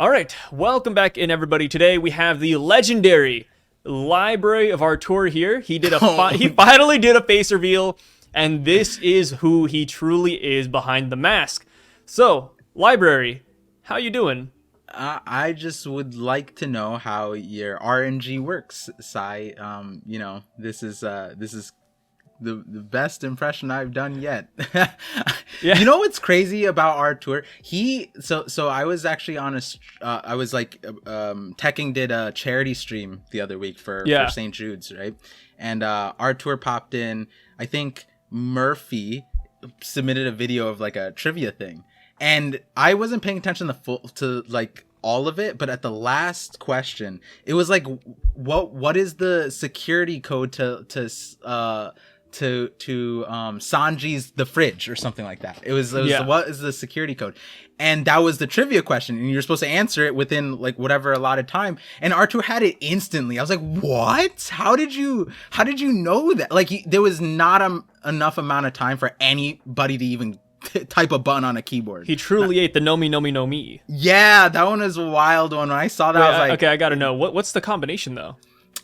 All right, welcome back in, everybody. Today we have the legendary Library of Artur here. He did he finally did a face reveal, and this is who he truly is behind the mask. So, Library, how you doing? I just would like to know how your RNG works, Sai. This is the best impression I've done yet. Yeah. You know what's crazy about Artur? So I was actually on Tekking did a charity stream the other week for St. Jude's, right? And Artur popped in. I think Murphy submitted a video of like a trivia thing, and I wasn't paying attention to all of it, but at the last question, it was like, what is the security code to Sanji's the fridge or something like that. It was what is the security code? And that was the trivia question, and you're supposed to answer it within like whatever allotted time. And Artur had it instantly. I was like, what? How did you know that? Like there was not enough amount of time for anybody to even type a button on a keyboard. He truly ate the Nomi Nomi No Mi. Yeah, that one is a wild one. When I saw that, I was like, okay, I gotta know what's the combination though.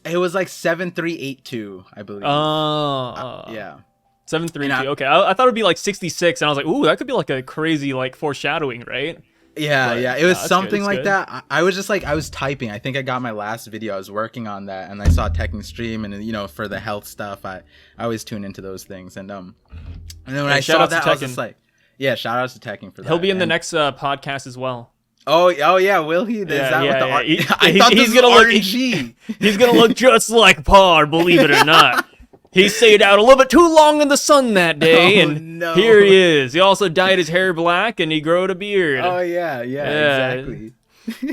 It was like 7382, I believe. Yeah. 732. Okay, I thought it'd be like 66, and I was like, ooh, that could be like a crazy like foreshadowing, right? Yeah, but, yeah. It was something like good. that. I was just like, I was typing. I think I got my last video. I was working on that, and I saw Tekking stream, and for the health stuff, I always tune into those things. And then when I saw that, I was just like, yeah, shout outs to Tekking for that. He'll be in the next podcast as well. Oh yeah, will he? Is that what the art? I thought he's gonna look. He's gonna look just like Par, believe it or not. He stayed out a little bit too long in the sun that day, here he is. He also dyed his hair black, and he growed a beard. Oh yeah, exactly.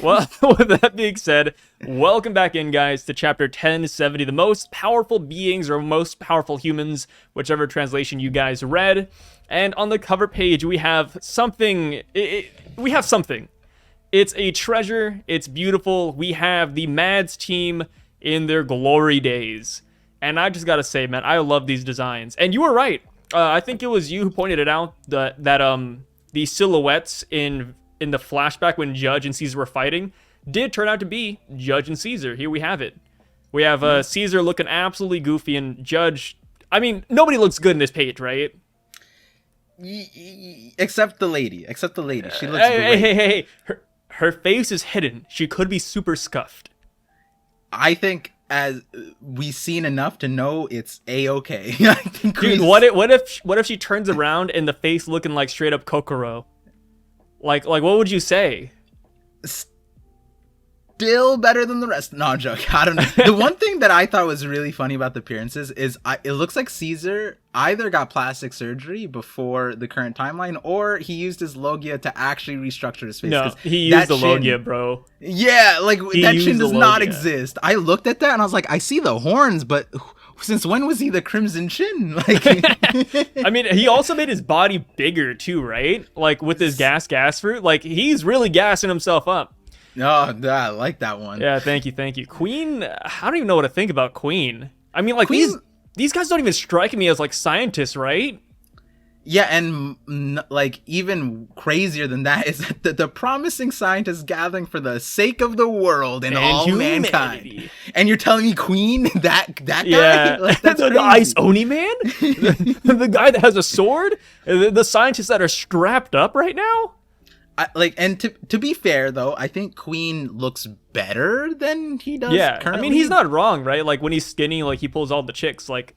Well, with that being said, welcome back in, guys, to chapter 1070, the most powerful beings or most powerful humans, whichever translation you guys read. And on the cover page, we have something. It's a treasure. It's beautiful. We have the Mads team in their glory days. And I just gotta say, man, I love these designs. And you were right. I think it was you who pointed it out that the silhouettes in the flashback when Judge and Caesar were fighting did turn out to be Judge and Caesar. Here we have it. We have Caesar looking absolutely goofy, and Judge. I mean, nobody looks good in this page, right? Except the lady. She looks great. Hey. Her face is hidden. She could be super scuffed. I think as we've seen enough to know it's a-okay. Dude, what if she turns around and the face looking like straight up Kokoro? Like what would you say? Still better than the rest. No, I'm joking. I don't know. The one thing that I thought was really funny about the appearances is it looks like Caesar either got plastic surgery before the current timeline, or he used his Logia to actually restructure his face. No, he used the Logia, bro. Yeah, like that chin does not exist. I looked at that and I was like, I see the horns, but since when was he the Crimson Chin? Like, I mean, he also made his body bigger too, right? Like with his gas fruit, like he's really gassing himself up. Oh, I like that one. Yeah, thank you. Queen, I don't even know what to think about Queen. I mean, like Queen, these guys don't even strike me as like scientists, right? Yeah, and like even crazier than that is that the promising scientists gathering for the sake of the world and all humanity. Mankind. And you're telling me Queen, that guy? Yeah, like, that's the Ice Oni man, the guy that has a sword, the scientists that are strapped up right now. And to be fair though, I think Queen looks better than he does. Yeah, currently. I mean he's not wrong, right? Like when he's skinny, like he pulls all the chicks. Like,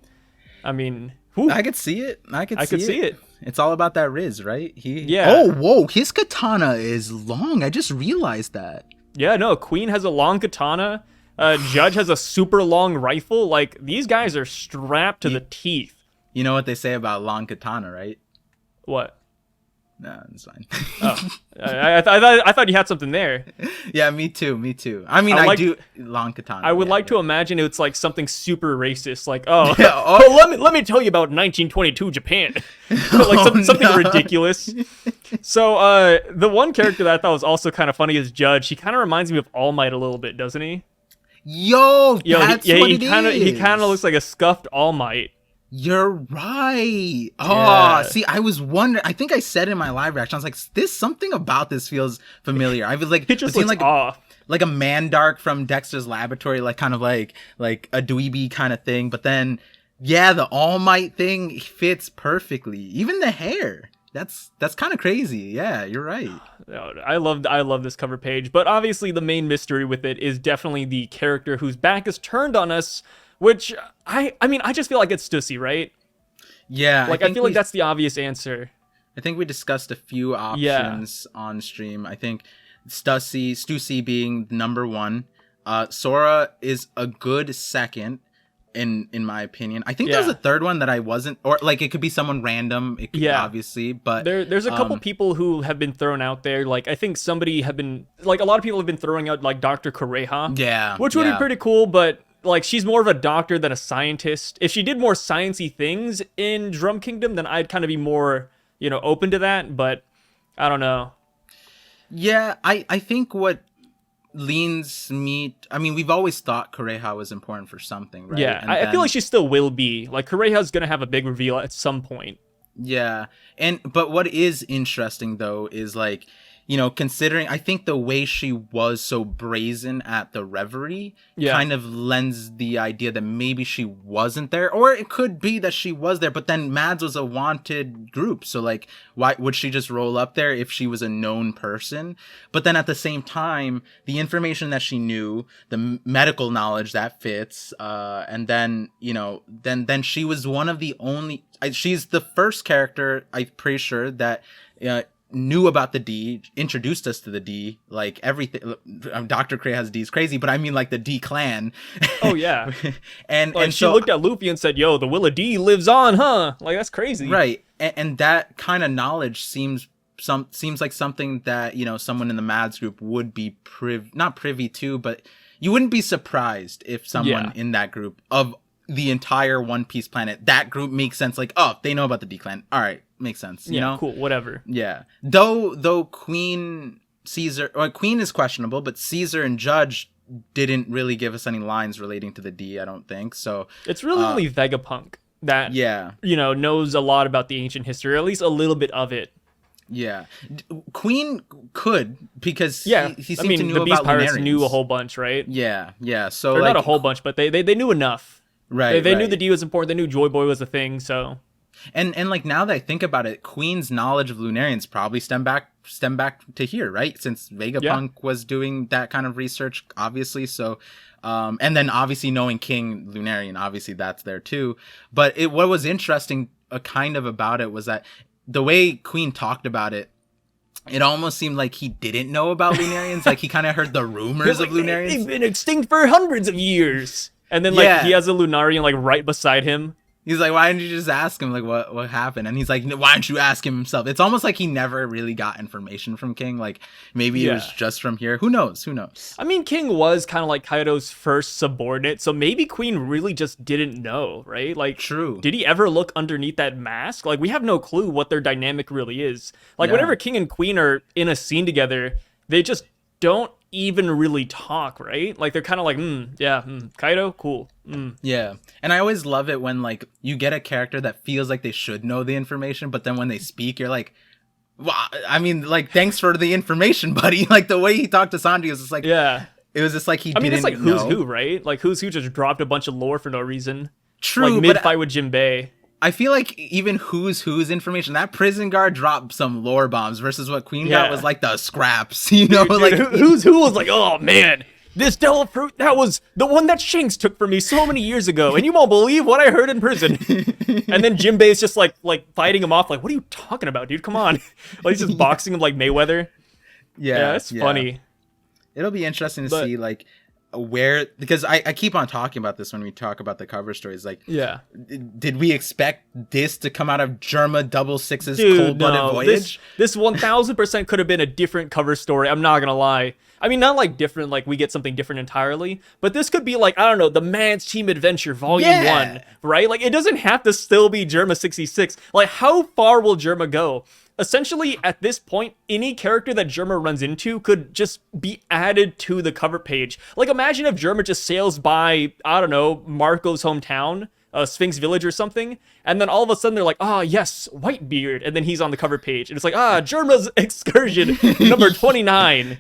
I mean, whew. I could see it. I could see it. It's all about that Riz, right? Yeah. Oh, whoa! His katana is long. I just realized that. Yeah, no. Queen has a long katana. Judge has a super long rifle. Like these guys are strapped to the teeth. You know what they say about long katana, right? What? No, it's fine. Oh, I thought you had something there. Yeah, me too. I mean, I do long katana. I would like to imagine it's like something super racist, like let me tell you about 1922 Japan, like something ridiculous. So the one character that I thought was also kind of funny is Judge. He kind of reminds me of All Might a little bit, doesn't he? Yo, that's what it is. He kind of looks like a scuffed All Might. You're right. Oh, Yeah. see, I was wondering. I think I said in my live reaction, I was like, "This something about this feels familiar." I was like, It just looks off. Like a Mandark from Dexter's Laboratory, like kind of like a dweeby kind of thing. But then, yeah, the All Might thing fits perfectly. Even the hair. That's kind of crazy. Yeah, you're right. I love this cover page, but obviously the main mystery with it is definitely the character whose back is turned on us. Which I mean, I just feel like it's Stussy, right? Yeah, like I feel like that's the obvious answer. I think we discussed a few options on stream. I think Stussy being number one. Sora is a good second, in my opinion. I think there's a third one that I wasn't, or like it could be someone random. It could, obviously, but there's a couple people who have been thrown out there. Like I think somebody have been, like a lot of people have been throwing out like Dr. Kureha. Yeah, which would be pretty cool, but. Like, she's more of a doctor than a scientist. If she did more sciencey things in Drum Kingdom, then I'd kind of be more, open to that. But I don't know. Yeah, I think what leans me... I mean, we've always thought Kureha was important for something, right? Yeah, I feel like she still will be. Like, Kureha's going to have a big reveal at some point. Yeah, but what is interesting, though, is like... considering, I think the way she was so brazen at the Reverie kind of lends the idea that maybe she wasn't there. Or it could be that she was there, but then Mads was a wanted group. So, like, why would she just roll up there if she was a known person? But then at the same time, the information that she knew, the medical knowledge that fits, and then, then she was one of the only... she's the first character, I'm pretty sure, that... knew about the D, introduced us to the D, like everything. Dr. Kureha's D is crazy, but I mean like the D clan. Oh yeah, and she looked at Luffy and said, "Yo, the will of D lives on, huh?" Like that's crazy, right? And that kind of knowledge seems like something that someone in the Mads group would be not privy to, but you wouldn't be surprised if someone in that group of the entire One Piece planet, that group makes sense. Like, oh, they know about the D clan. All right. Makes sense, you know? Cool, whatever. Yeah. Though Queen is questionable, but Caesar and Judge didn't really give us any lines relating to the D, I don't think. So it's really only Vegapunk that knows a lot about the ancient history, or at least a little bit of it. Yeah. Queen could, because he seemed to know the Beast about Pirates Lunarians. knew a whole bunch, right? Yeah. So or not a whole bunch, but they knew enough. Right. They knew the D was important. They knew Joy Boy was a thing, so And like now that I think about it, Queen's knowledge of Lunarians probably stem back to here, right? Since Vegapunk was doing that kind of research, obviously. So, and then obviously knowing King Lunarian, obviously that's there too. But what was interesting, kind of about it was that the way Queen talked about it, it almost seemed like he didn't know about Lunarians. Like he kind of heard the rumors of Lunarians. They've been extinct for hundreds of years. And then like he has a Lunarian like right beside him. He's like, why didn't you just ask him, like, what happened? And he's like, why don't you ask him himself? It's almost like he never really got information from King. Like, maybe it was just from here. Who knows? I mean, King was kind of like Kaido's first subordinate, so maybe Queen really just didn't know, right? Like, true. Did he ever look underneath that mask? Like, we have no clue what their dynamic really is. Like, whenever King and Queen are in a scene together, they just don't even really talk, right? Like they're kind of like, Kaido, cool. Yeah. And I always love it when like you get a character that feels like they should know the information, but then when they speak, you're like, well, I mean, like, thanks for the information, buddy. Like the way he talked to Sanji was just like, it was just like he didn't know. It's like Who's Who, right? Like Who's Who just dropped a bunch of lore for no reason. True, like mid-fight with Jinbei. I feel like even Who's information, that prison guard dropped some lore bombs versus what Queen got was like the scraps, you know? Dude, like Who's Who was like, oh man, this devil fruit, that was the one that Shanks took from me so many years ago, and you won't believe what I heard in prison. And then Jinbei's just like fighting him off, like, what are you talking about, dude? Come on. Like he's just boxing him like Mayweather. Yeah, it's funny. It'll be interesting to see like where, because I keep on talking about this when we talk about the cover stories, like did we expect this to come out of Germa 66's Cold-Blooded Voyage? This 1000% could have been a different cover story, I'm not gonna lie. I mean, not like different, like we get something different entirely, but this could be like, I don't know, the Mads Team Adventure Volume 1, right? Like it doesn't have to still be Germa 66. Like how far will Germa go? Essentially, at this point, any character that Germa runs into could just be added to the cover page. Like, imagine if Germa just sails by, I don't know, Marco's hometown, Sphinx Village or something, and then all of a sudden they're like, yes, Whitebeard, and then he's on the cover page, and it's like, Germa's excursion number 29.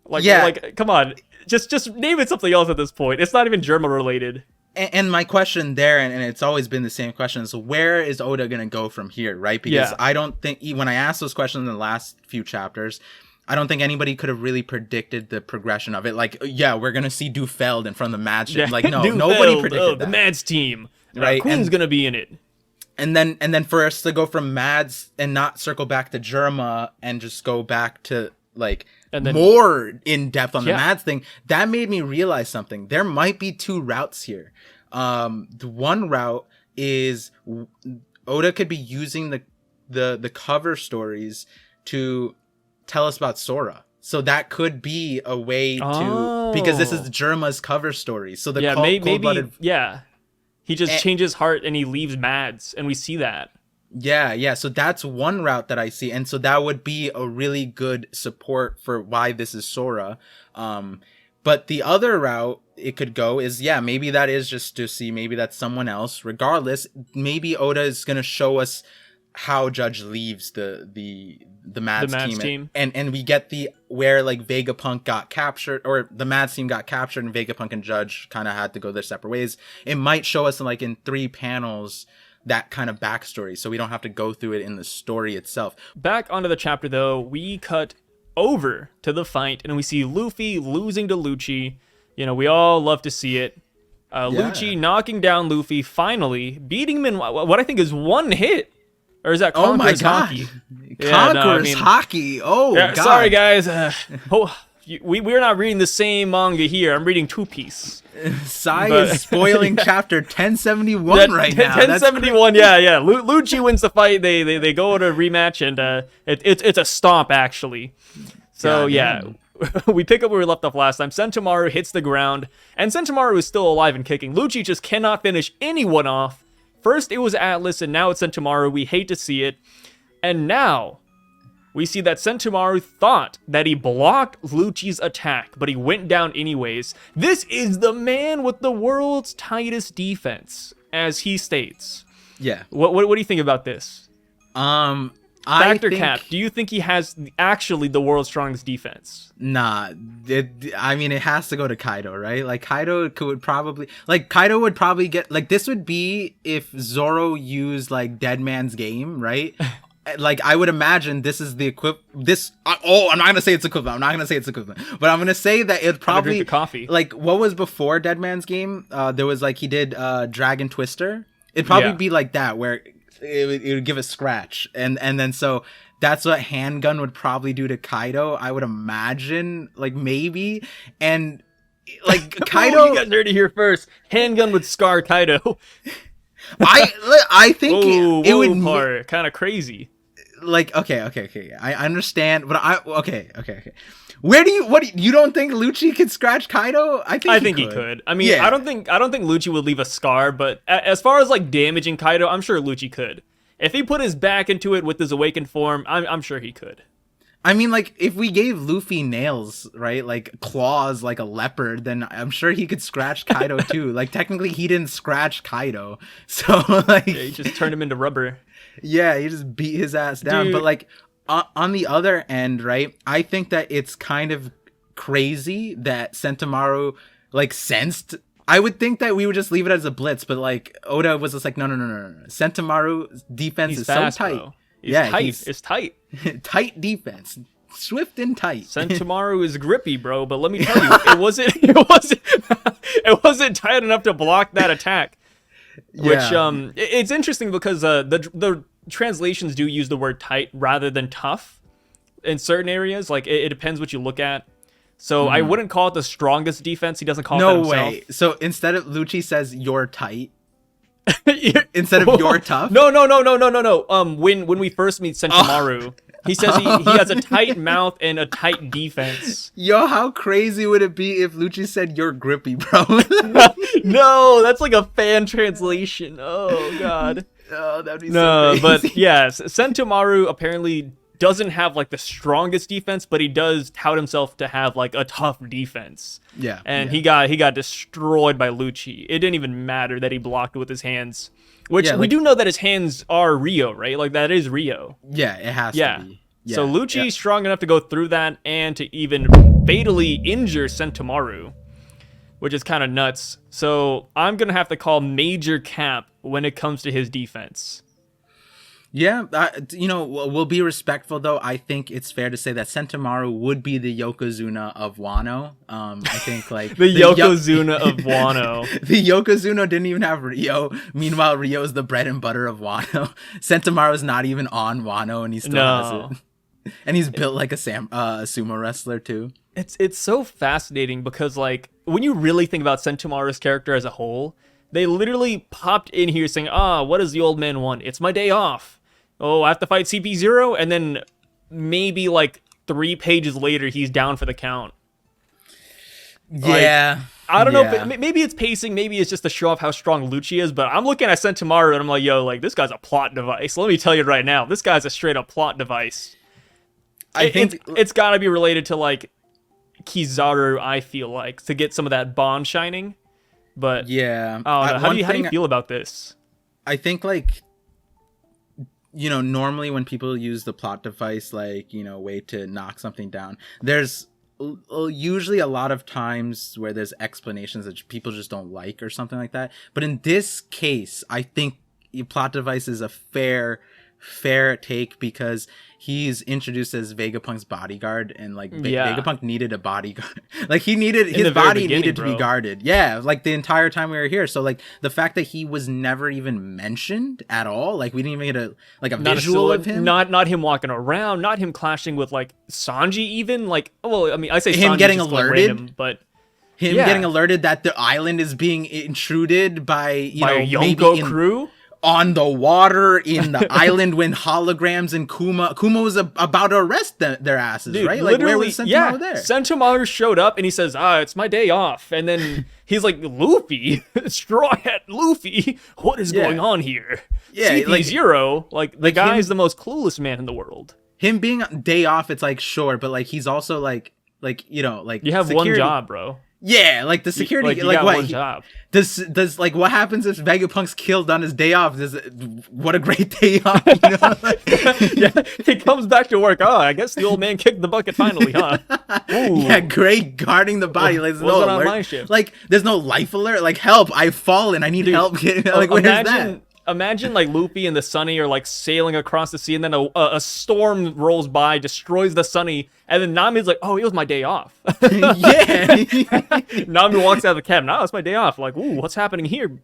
Like, come on, just name it something else at this point. It's not even Germa related. And my question there, and it's always been the same question, is where is Oda going to go from here, right? Because I don't think, when I asked those questions in the last few chapters, I don't think anybody could have really predicted the progression of it. Like, we're going to see Dufeld in front of the Mads. Yeah. Like, no, nobody predicted that. The Mads team. Right? Queen's going to be in it. And then for us to go from Mads and not circle back to Germa and just go back to, like, and then, more in depth on the Mads thing, that made me realize something. There might be two routes here. The one route is Oda could be using the cover stories to tell us about Sora. So that could be a way to, because this is Germa's cover story. So the cold-blooded, he just changes heart and he leaves Mads, and we see that. Yeah. So that's one route that I see. And so that would be a really good support for why this is Sora. But the other route it could go is, maybe that is just Stussy. Maybe that's someone else. Regardless, maybe Oda is going to show us how Judge leaves the Mads team. And we get where like Vegapunk got captured, or the Mads team got captured, and Vegapunk and Judge kind of had to go their separate ways. It might show us in 3 panels that kind of backstory, so we don't have to go through it in the story itself. Back onto the chapter though, we cut over to the fight and we see Luffy losing to Lucci. We all love to see it. Lucci knocking down Luffy, finally beating him in what I think is 1 hit. Or is that Conqueror's Hockey? Conqueror's Hockey. Oh, God. Sorry, guys. We're not reading the same manga here. I'm reading Two Piece. Sai is spoiling chapter 1071 right now. 1071, yeah. Lucci wins the fight. They go to a rematch, and it's a stomp, actually. So, we pick up where we left off last time. Sentomaru hits the ground, and Sentomaru is still alive and kicking. Lucci just cannot finish anyone off. First, it was Atlas, and now it's Sentomaru. We hate to see it. And now, we see that Sentomaru thought that he blocked Lucci's attack, but he went down anyways. This is the man with the world's tightest defense, as he states. Yeah. What do you think about this? Factor Cap, do you think he has actually the world's strongest defense? Nah, it has to go to Kaido, right? Like, Kaido would probably get, like, this would be if Zoro used, like, Dead Man's Game, right? Like, I would imagine this is the I'm not gonna say it's equivalent. But I'm gonna say that it probably, drink the coffee. Like, what was before Dead Man's Game? There was, like, he did Dragon Twister. It'd probably be like that, where it would give a scratch, and then so that's what Handgun would probably do to Kaido, I would imagine, like, maybe. And like, Kaido, you guys heard it here first. Handgun would scar Kaido. I think it would kind of crazy. Like, okay, I understand, but okay. You don't think Lucci could scratch Kaido? I think he could. I mean, I don't think Lucci would leave a scar, but as far as like damaging Kaido, I'm sure Lucci could. If he put his back into it with his awakened form, I'm sure he could. I mean, like, if we gave Luffy nails, right, like claws like a leopard, then I'm sure he could scratch Kaido too. Like, technically he didn't scratch Kaido, so like, he just turned him into rubber. Yeah, he just beat his ass down. Dude. But like, on the other end, right, I think that it's kind of crazy that Sentomaru, like, sensed. I would think that we would just leave it as a blitz, but like, Oda was just like, no. Sentomaru's defense is fast, so tight. Bro. It's tight. Tight defense. Swift and tight. Sentomaru is grippy, bro, but let me tell you, it wasn't tight enough to block that attack. Yeah. Which it's interesting because the translations do use the word tight rather than tough in certain areas. Like, it depends what you look at. So I wouldn't call it the strongest defense. He doesn't call it that himself. No way. So instead of Lucci says you're tight instead of you're tough. No. When we first meet Sentomaru, he says he has a tight mouth and a tight defense. Yo, how crazy would it be if Lucci said you're grippy, bro? No, that's like a fan translation. Oh God. Oh, that'd be so crazy. But yes, Sentomaru apparently doesn't have like the strongest defense, but he does tout himself to have like a tough defense. Yeah. And he got destroyed by Lucci. It didn't even matter that he blocked with his hands, which we do know that his hands are Rio, right? Like that is Rio. Yeah, it has to be. Yeah. So Lucci's strong enough to go through that and to even fatally injure SENTOMARU, which is kind of nuts. So I'm going to have to call major cap when it comes to his defense. Yeah, we'll be respectful, though. I think it's fair to say that SENTOMARU would be the Yokozuna of Wano. I think, like... the Yokozuna of Wano. The Yokozuna didn't even have Rio. Meanwhile, Rio is the bread and butter of Wano. SENTOMARU is not even on Wano, and he still has it. And he's built like a sumo wrestler, too. It's so fascinating because, like, when you really think about SENTOMARU's character as a whole, they literally popped in here saying, what does the old man want? It's my day off. Oh, I have to fight CP0, and then maybe like 3 pages later, he's down for the count. Yeah. Like, I don't know if maybe it's pacing, maybe it's just to show off how strong Lucci is, but I'm looking at SENTOMARU and I'm like, yo, like this guy's a plot device. Let me tell you right now, this guy's a straight up plot device. I think it's got to be related to like Kizaru, I feel like, to get some of that bond shining. But yeah, how do you feel about this? I think like, normally when people use the plot device, like, way to knock something down, there's usually a lot of times where there's explanations that people just don't like or something like that. But in this case, I think plot device is a fair take because he's introduced as Vegapunk's bodyguard, and like Vegapunk needed a bodyguard. Like his body needed to be guarded. Yeah, like the entire time we were here. So like the fact that he was never even mentioned at all, like we didn't even get a visual of him. Not him walking around, not him clashing with like Sanji even. Like, well, I mean, I say him Sanji getting just alerted, like random, but getting alerted that the island is being intruded by a Yonko crew. On the water, in the island, when holograms and Kuma was about to arrest their asses. Dude, right? Like, where was SENTOMARU there? SENTOMARU showed up and he says, it's my day off. And then he's like, Luffy, Straw Hat Luffy, what is going on here? Yeah, CP0, like the guy's the most clueless man in the world. Him being day off, it's like, sure, but like he's also like you have security. One job, bro. Yeah, like the security, like what? One job. Does like what happens if Vegapunk's killed on his day off? What a great day off, Yeah, he comes back to work. Oh, I guess the old man kicked the bucket finally, huh? Ooh. Yeah, great guarding the body. Like, there's no alert. On my shift? Like, there's no life alert. Like, help! I've fallen. I need help. Like, where's that? Imagine like Luffy and the Sunny are like sailing across the sea, and then a storm rolls by, destroys the Sunny, and then Nami's like, "Oh, it was my day off." Yeah. Nami walks out of the cab. No, it's my day off. Like, ooh, what's happening here?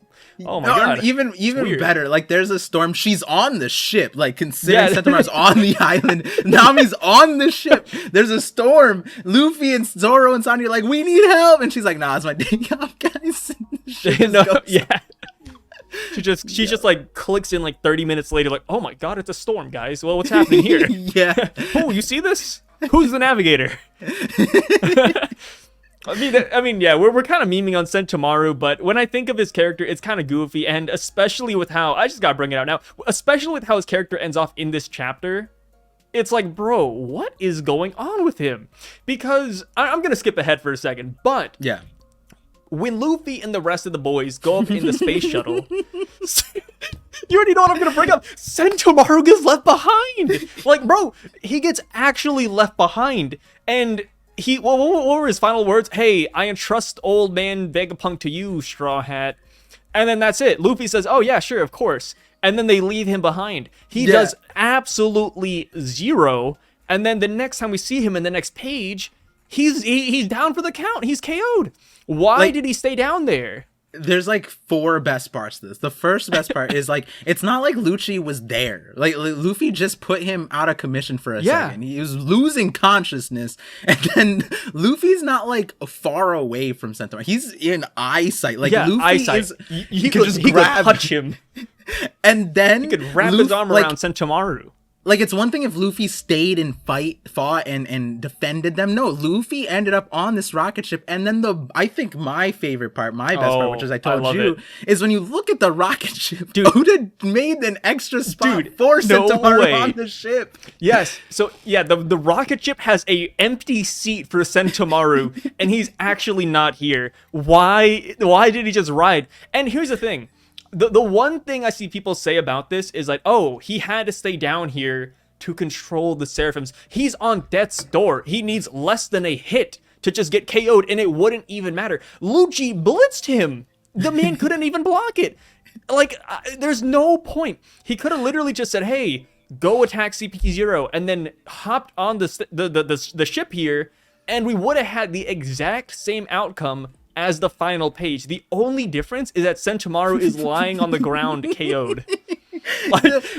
Oh my god. Even better. Like, there's a storm. She's on the ship. Like, considering SENTOMARU's on the island, Nami's on the ship. There's a storm. Luffy and Zoro and Sanji are like, "We need help," and she's like, "Nah, it's my day off, guys." Yeah. She just like clicks in like 30 minutes later, like, oh my god, it's a storm, guys. Well, what's happening here? Yeah. Oh, you see this? Who's the navigator? I mean, yeah, we're kind of memeing on SENTOMARU, but when I think of his character, it's kind of goofy, and especially with how I just gotta bring it out now, especially with how his character ends off in this chapter. It's like, bro, what is going on with him? Because I'm gonna skip ahead for a second, but yeah. When Luffy and the rest of the boys go up in the space shuttle, you already know what I'm going to bring up. SENTOMARU gets left behind. Like, bro, he gets actually left behind. And what were his final words? Hey, I entrust old man Vegapunk to you, Straw Hat. And then that's it. Luffy says, oh, yeah, sure, of course. And then they leave him behind. He does absolutely zero. And then the next time we see him in the next page, he's down for the count. He's KO'd. Why did he stay down there? There's like 4 best parts to this. The first best part is like, it's not like Lucci was there. Like Luffy just put him out of commission for a second. He was losing consciousness. And then Luffy's not like far away from SENTOMARU. He's in eyesight. Like Luffy eyesight. He could touch him. And then he could wrap his arm around SENTOMARU. Like, it's one thing if Luffy stayed and fought and defended them. No, Luffy ended up on this rocket ship. And then I think my favorite part, my best part, which is I told you, is when you look at the rocket ship, dude, Oda made an extra spot for Sentomaru on the ship. Yes. So, yeah, the rocket ship has a empty seat for Sentomaru, and he's actually not here. Why did he just ride? And here's the thing. The one thing I see people say about this is like, oh, he had to stay down here to control the Seraphims. He's on death's door. He needs less than a hit to just get KO'd, and it wouldn't even matter. Lucci blitzed him. The man couldn't even block it. Like, there's no point. He could have literally just said, hey, go attack CP0, and then hopped on the ship here, and we would have had the exact same outcome as the final page. The only difference is that Sentomaru is lying on the ground KO'd.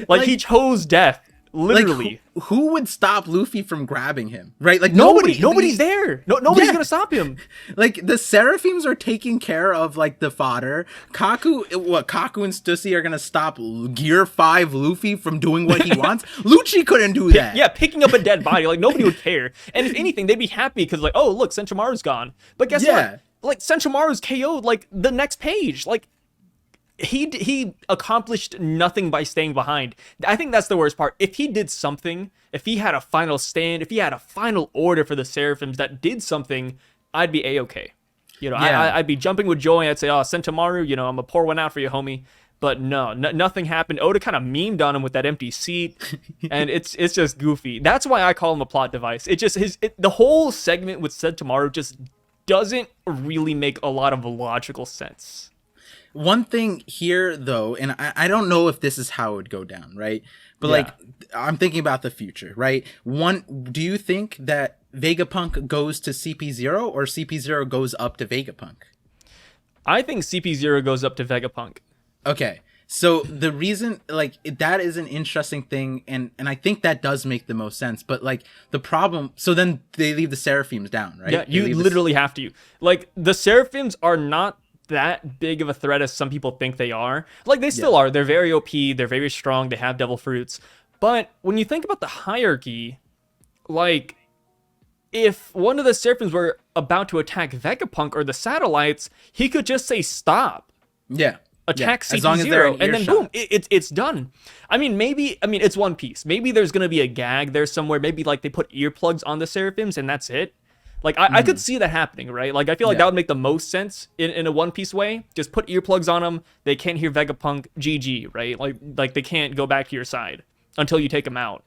Like he chose death, literally. Like, who would stop Luffy from grabbing him, right? Like nobody's there. Nobody's gonna stop him. Like, the Seraphims are taking care of like the fodder. Kaku and Stussy are gonna stop Gear 5 Luffy from doing what he wants. Lucci couldn't do that. Yeah, picking up a dead body, like nobody would care. And if anything, they'd be happy because like, oh look, Sentomaru's gone. But guess what? Like, Sentomaru's KO'd, like, the next page. Like, he accomplished nothing by staying behind. I think that's the worst part. If he did something, if he had a final stand, if he had a final order for the Seraphims that did something, I'd be A-okay. You know, I'd be jumping with joy. I'd say, oh, Sentomaru, you know, I'm gonna pour one out for you, homie. But no, nothing happened. Oda kind of memed on him with that empty seat, and it's just goofy. That's why I call him a plot device. It just the whole segment with Sentomaru just doesn't really make a lot of logical sense. One thing here, though, and I don't know if this is how it would go down, right? But like, I'm thinking about the future, right? Do you think that Vegapunk goes to CP0 or CP0 goes up to Vegapunk? I think CP0 goes up to Vegapunk. Okay. So the reason, like, that is an interesting thing, and I think that does make the most sense. But like, the problem, so then they leave the Seraphims down, right? Yeah, you literally have to. Like, the Seraphims are not that big of a threat as some people think they are. Like, they still are. They're very OP. They're very strong. They have devil fruits. But when you think about the hierarchy, like, if one of the Seraphims were about to attack Vegapunk or the satellites, he could just say stop. Yeah. Attack CP0, and then boom, it's done. I mean, it's One Piece. Maybe there's gonna be a gag there somewhere. Maybe like they put earplugs on the Seraphims and that's it. Like I could see that happening, right? Like I feel like that would make the most sense in a One Piece way. Just put earplugs on them. They can't hear Vegapunk. GG, right? Like they can't go back to your side until you take them out.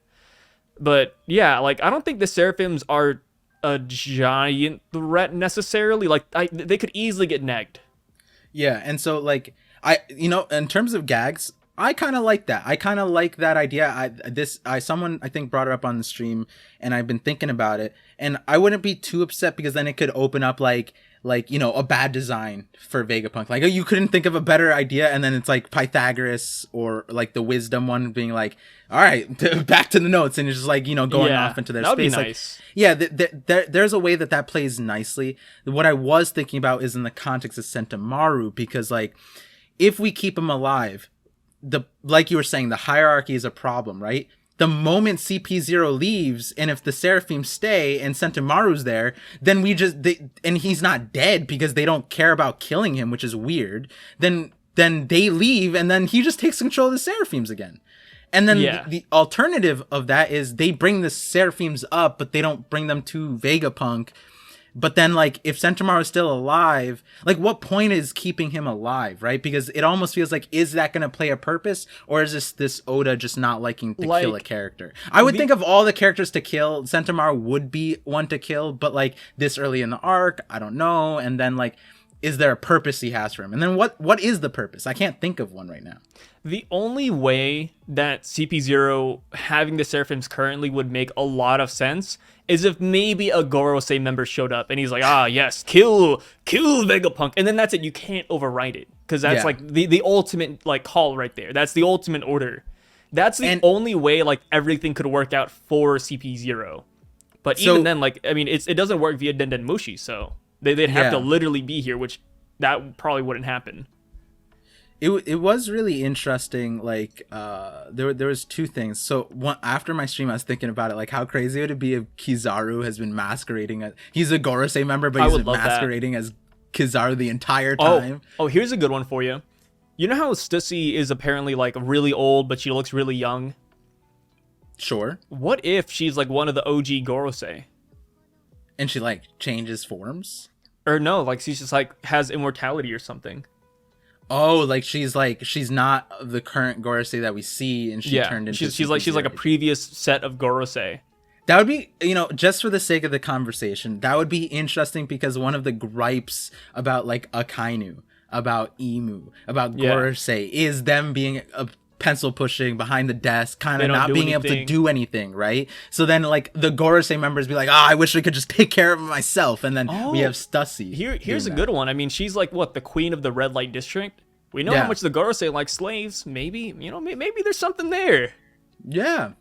But yeah, like I don't think the Seraphims are a giant threat necessarily. Like they could easily get negged. Yeah, and so like. In terms of gags, I kind of like that. I kind of like that idea. Someone I think brought it up on the stream, and I've been thinking about it, and I wouldn't be too upset because then it could open up like a bad design for Vegapunk. Like you couldn't think of a better idea, and then it's like Pythagoras or like the wisdom one being like, all right, back to the notes, and it's just like going off into their space. That'd be nice. There's a way that plays nicely. What I was thinking about is in the context of Sentomaru, because like, if we keep him alive, like you were saying, the hierarchy is a problem, right? The moment CP0 leaves, and if the Seraphim stay and Sentomaru's there, then and he's not dead because they don't care about killing him, which is weird. Then they leave, and then he just takes control of the Seraphims again. And then the alternative of that is they bring the Seraphims up, but they don't bring them to Vegapunk. But then, like, if Sentomaru is still alive, like, what point is keeping him alive, right? Because it almost feels like, is that going to play a purpose? Or is this Oda just not liking to kill a character? I would think of all the characters to kill, Sentomaru would be one to kill. But, like, this early in the arc, I don't know. And then, like, is there a purpose he has for him? And then what is the purpose? I can't think of one right now. The only way that CP0 having the Seraphims currently would make a lot of sense is if maybe a Gorosei member showed up and he's like, yes, kill Vegapunk. And then that's it. You can't overwrite it. Because that's like the ultimate like call right there. That's the ultimate order. That's the only way like everything could work out for CP0. But even then, like, I mean, it doesn't work via Denden Mushi, so they'd have to literally be here, which that probably wouldn't happen. It was really interesting. Like there was two things. So one, after my stream I was thinking about it, like how crazy would it be if Kizaru has been masquerading as, he's a Gorosei member, but he's been masquerading as Kizaru the entire time. Oh, here's a good one for you. You know how Stussy is apparently like really old, but she looks really young? Sure. What if she's like one of the OG Gorosei? And she like changes forms? Or no, like she's just like has immortality or something. Oh, like she's not the current Gorosei that we see, and she turned into she's like a previous set of Gorosei. That would be, just for the sake of the conversation, that would be interesting, because one of the gripes about like Akainu, about Emu, about Gorosei is them being a pencil pushing behind the desk, kind of not being able to do anything, right? So then like the Gorosei members be like, I wish I could just take care of it myself, and then we have Stussy. Here's a good one. I mean, she's like what, the queen of the red light district? We know how much the Gorosei like slaves. Maybe maybe there's something there. That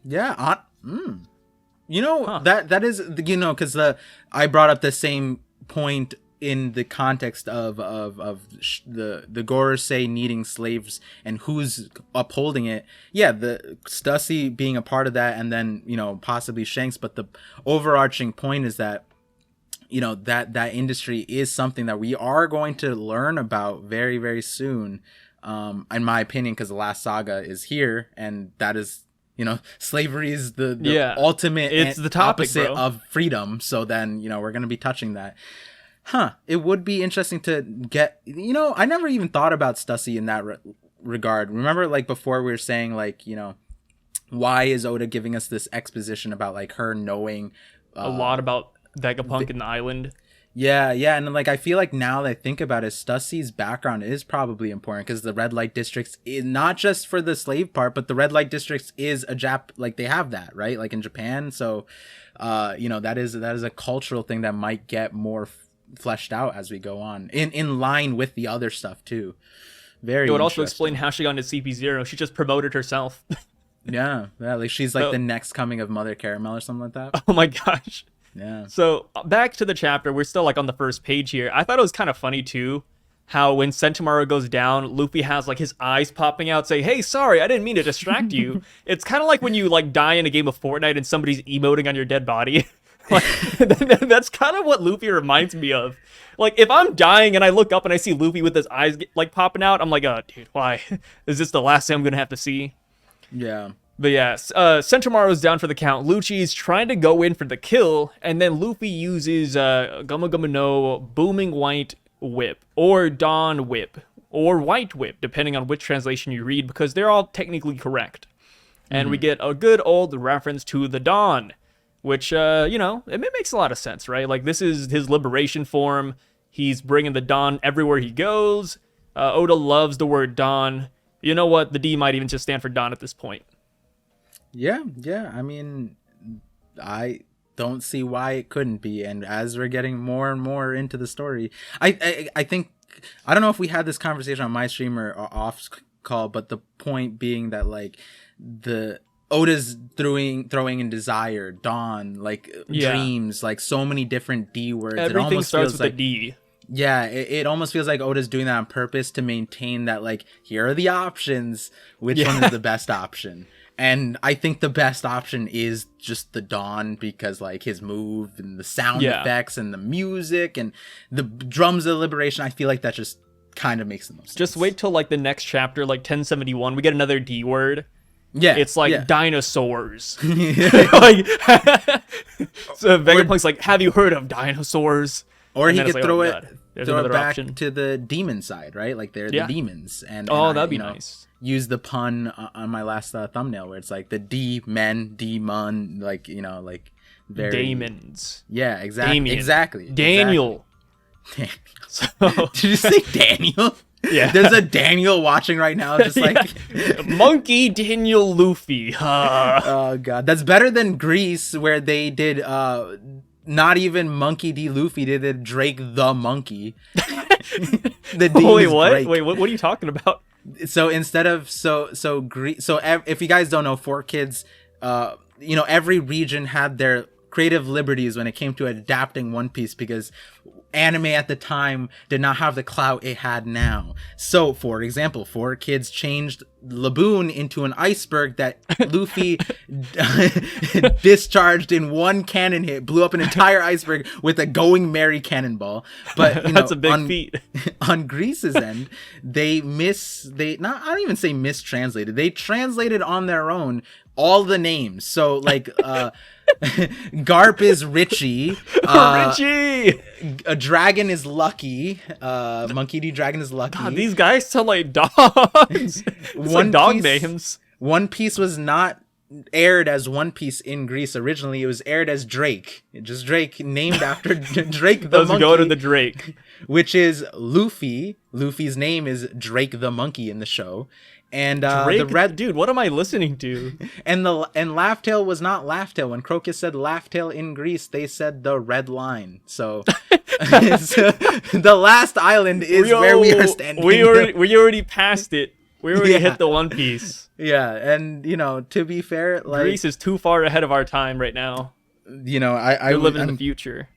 is, because I brought up the same point in the context of the Gorosei needing slaves and who's upholding it. Yeah, the Stussy being a part of that, and then possibly Shanks. But the overarching point is that that industry is something that we are going to learn about very, very soon, in my opinion, because the last saga is here, and that is, slavery is the ultimate, it's the topic, opposite bro. of freedom. So then, we're going to be touching that. It would be interesting to get, I never even thought about Stussy in that regard. Remember, like, before we were saying, like, why is Oda giving us this exposition about, like, her knowing a lot about Vegapunk and the island? Yeah, and like I feel like now that I think about it, Stussy's background is probably important, because the red light districts is not just for the slave part, but the red light districts is like they have that, right? Like in Japan. So, that is a cultural thing that might get more fleshed out as we go on, in line with the other stuff too. It would also explain how she got into CP0. She just promoted herself. yeah, like she's like the next coming of Mother Caramel or something like that. Oh my gosh. Yeah. So back to the chapter, we're still like on the first page here. I thought it was kind of funny too, how when SENTOMARU goes down, Luffy has like his eyes popping out, say, "Hey, sorry, I didn't mean to distract you." It's kind of like when you like die in a game of Fortnite and somebody's emoting on your dead body. Like, that's kind of what Luffy reminds me of. Like, if I'm dying and I look up and I see Luffy with his eyes like popping out, I'm like, oh, dude, why? Is this the last thing I'm gonna have to see? Yeah. But yeah, SENTOMARU's down for the count. Lucci's trying to go in for the kill, and then Luffy uses Gama Gama no Booming White Whip, or Dawn Whip, or White Whip, depending on which translation you read, because they're all technically correct. And we get a good old reference to the Dawn, which, it makes a lot of sense, right? Like, this is his liberation form. He's bringing the Dawn everywhere he goes. Oda loves the word Dawn. You know what? The D might even just stand for Dawn at this point. Yeah. I mean, I don't see why it couldn't be. And as we're getting more and more into the story, I think, I don't know if we had this conversation on my stream or off call, but the point being that like the Oda's throwing in desire, dawn, like dreams, like so many different D words. Everything it almost starts feels with like a D. Yeah, it almost feels like Oda's doing that on purpose to maintain that, like, here are the options. Which one is the best option? And I think the best option is just the Dawn, because, like, his move and the sound effects and the music and the drums of liberation, I feel like that just kind of makes the most sense. Just wait till, like, the next chapter, like 1071, we get another D word. Yeah. It's like dinosaurs. Like, so Vegapunk's like, have you heard of dinosaurs? Or he could like, throw it back option to the demon side, right? Like they're the demons. And that'd be nice. Use the pun on my last thumbnail where it's like the D-men, D-mon, like, like very... Demons. Yeah, exactly. Damien. Exactly. Daniel. Exactly. Did you say Daniel? Yeah. There's a Daniel watching right now, just like... Monkey Daniel Luffy. Oh, God. That's better than Greece, where they did... not even Monkey D. Luffy, they did Drake the Monkey. The D Wait, what? Drake. Wait, what are you talking about? So instead of... if you guys don't know, 4Kids, every region had their creative liberties when it came to adapting One Piece, because anime at the time did not have the clout it had now. So, for example, 4Kids changed Laboon into an iceberg that Luffy discharged in one cannon hit, blew up an entire iceberg with a Going Merry cannonball. But that's a big feat. On Greece's end, I don't even say mistranslated. They translated on their own all the names. So like Garp is Richie. Richie! A dragon is Lucky. Monkey D. Dragon is Lucky. God, these guys sound like dogs. One dog names. One Piece was not aired as One Piece in Greece originally. It was aired as Drake. Just Drake, named after Drake the monkey. Go to the Drake. Which is Luffy. Luffy's name is Drake the monkey in the show. And Drake, the red dude, what am I listening to? And Laughtail was not Laughtail. When Crocus said Laughtail in Greece, they said the red line. So, the last island is where we are standing. We already passed it. We already hit the One Piece. Yeah, and to be fair, like Greece is too far ahead of our time right now. I We're living in the future.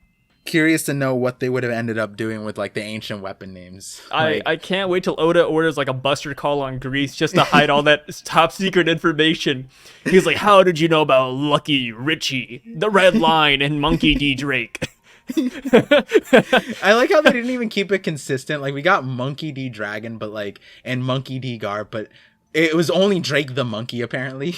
Curious to know what they would have ended up doing with like the ancient weapon names. I can't wait till Oda orders like a buster call on Greece just to hide all that top secret information. He's like, how did you know about Lucky, Richie, the Red Line, and Monkey D. Drake? I like how they didn't even keep it consistent. Like we got Monkey D. Dragon, but and Monkey D. Garp, but it was only Drake the monkey apparently.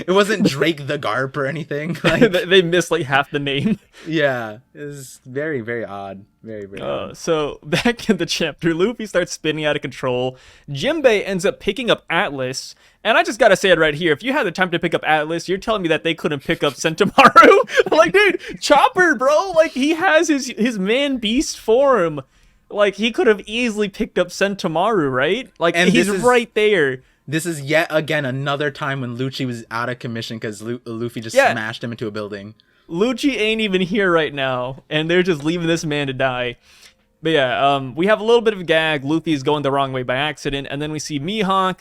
It wasn't Drake the Garp or anything. They missed like half the name. Yeah, it was very, very odd. Very, very odd. So back in the chapter, Luffy starts spinning out of control. Jinbei ends up picking up Atlas. And I just gotta say it right here. If you had the time to pick up Atlas, you're telling me that they couldn't pick up SENTOMARU? Like, dude, Chopper, bro. Like, he has his man-beast form. Like, he could have easily picked up SENTOMARU, right? Like, and he's right there. This is yet again another time when Lucci was out of commission because Luffy just smashed him into a building. Lucci ain't even here right now, and they're just leaving this man to die. But yeah, we have a little bit of a gag. Luffy's going the wrong way by accident, and then we see Mihawk,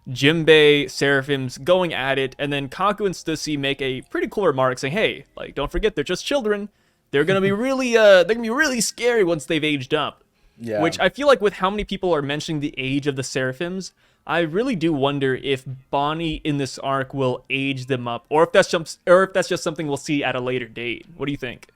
Jinbei, Seraphims going at it, and then Kaku and Stussy make a pretty cool remark saying, hey, like, don't forget, they're just children. They're gonna be really scary once they've aged up. Yeah. Which I feel like with how many people are mentioning the age of the Seraphims, I really do wonder if Bonnie in this arc will age them up, or if that's just something we'll see at a later date. What do you think?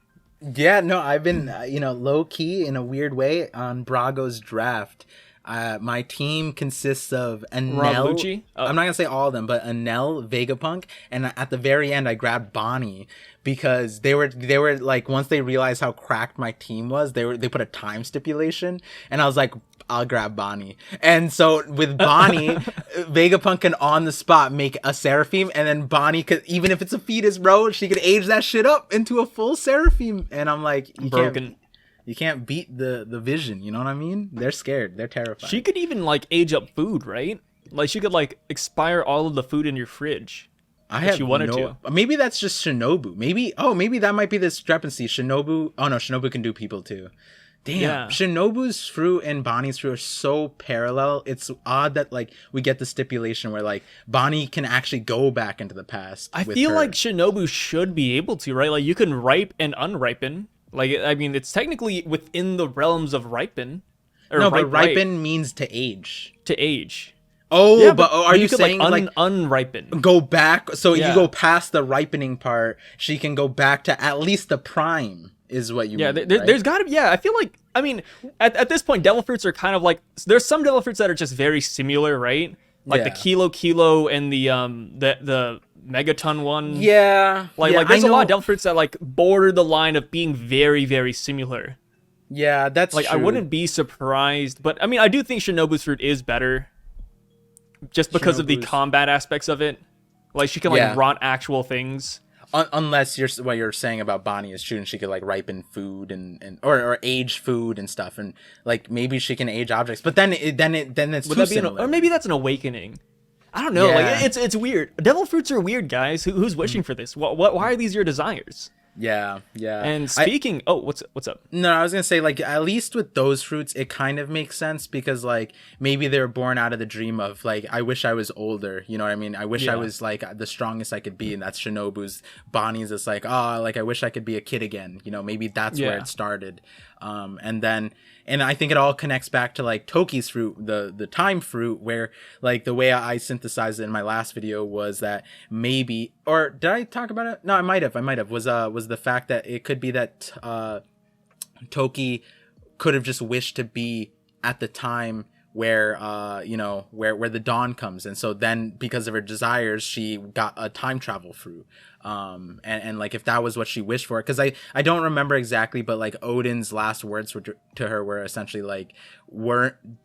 Yeah, no, I've been low key in a weird way on Brago's draft. My team consists of Enel. Lucci? Oh. I'm not gonna say all of them, but Enel, Vegapunk, and at the very end I grabbed Bonnie because they were like, once they realized how cracked my team was, they put a time stipulation, and I was like, I'll grab Bonnie. And so with Bonnie, Vegapunk can on the spot make a Seraphim, and then Bonnie could, even if it's a fetus, bro, she could age that shit up into a full Seraphim. And I'm like, you can't beat the vision, you know what I mean? They're scared, they're terrified. She could even like age up food, right? Like she could like expire all of the food in your fridge. If she wanted to. Maybe that's just Shinobu. Maybe that might be the discrepancy. Shinobu can do people too. Damn, yeah. Shinobu's fruit and Bonnie's fruit are so parallel. It's odd that like we get the stipulation where like Bonnie can actually go back into the past. I feel like Shinobu should be able to, right? Like you can ripe and unripen. Like, I mean, it's technically within the realms of ripen. No, but ripen means to age. To age. Oh, yeah, but are you saying like unripen? Go back, so you go past the ripening part. She can go back to at least the prime. Is what you mean, right? There's gotta be, I feel like, I mean, at this point, devil fruits are kind of like, there's some devil fruits that are just very similar, right? Like the Kilo and the Megaton one. Yeah. Like there's a lot of devil fruits that like border the line of being very, very similar. Yeah, that's like, true. I wouldn't be surprised, but I mean, I do think Shinobu's fruit is better just because of the combat aspects of it. Like she can like rot actual things. Unless what you're saying about Bonnie is true, and she could like ripen food or age food and stuff, and like maybe she can age objects. But then it's too similar. Or maybe that's an awakening. I don't know. Yeah. Like it's weird. Devil fruits are weird, guys. Who's wishing for this? Why are these your desires? Yeah. And speaking, what's up? No, I was gonna say, like, at least with those fruits, it kind of makes sense because, like, maybe they were born out of the dream of, like, I wish I was older. You know what I mean? I wish I was like the strongest I could be, and that's Shinobu's. Bonnie's is like, like I wish I could be a kid again. You know, maybe that's where it started. And I think it all connects back to like Toki's fruit, the time fruit, where like the way I synthesized it in my last video was that maybe, or did I talk about it? No, I might have. Was the fact that it could be that Toki could have just wished to be at the time where where the dawn comes, and so then because of her desires she got a time travel fruit, and like if that was what she wished for, because I don't remember exactly, but like Odin's last words to her were essentially like,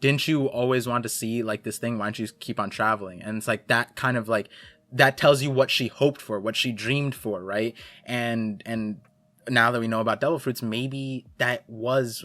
didn't you always want to see like this thing, why don't you keep on traveling? And it's like that kind of like that tells you what she hoped for, what she dreamed for, right? And now that we know about devil fruits, maybe that was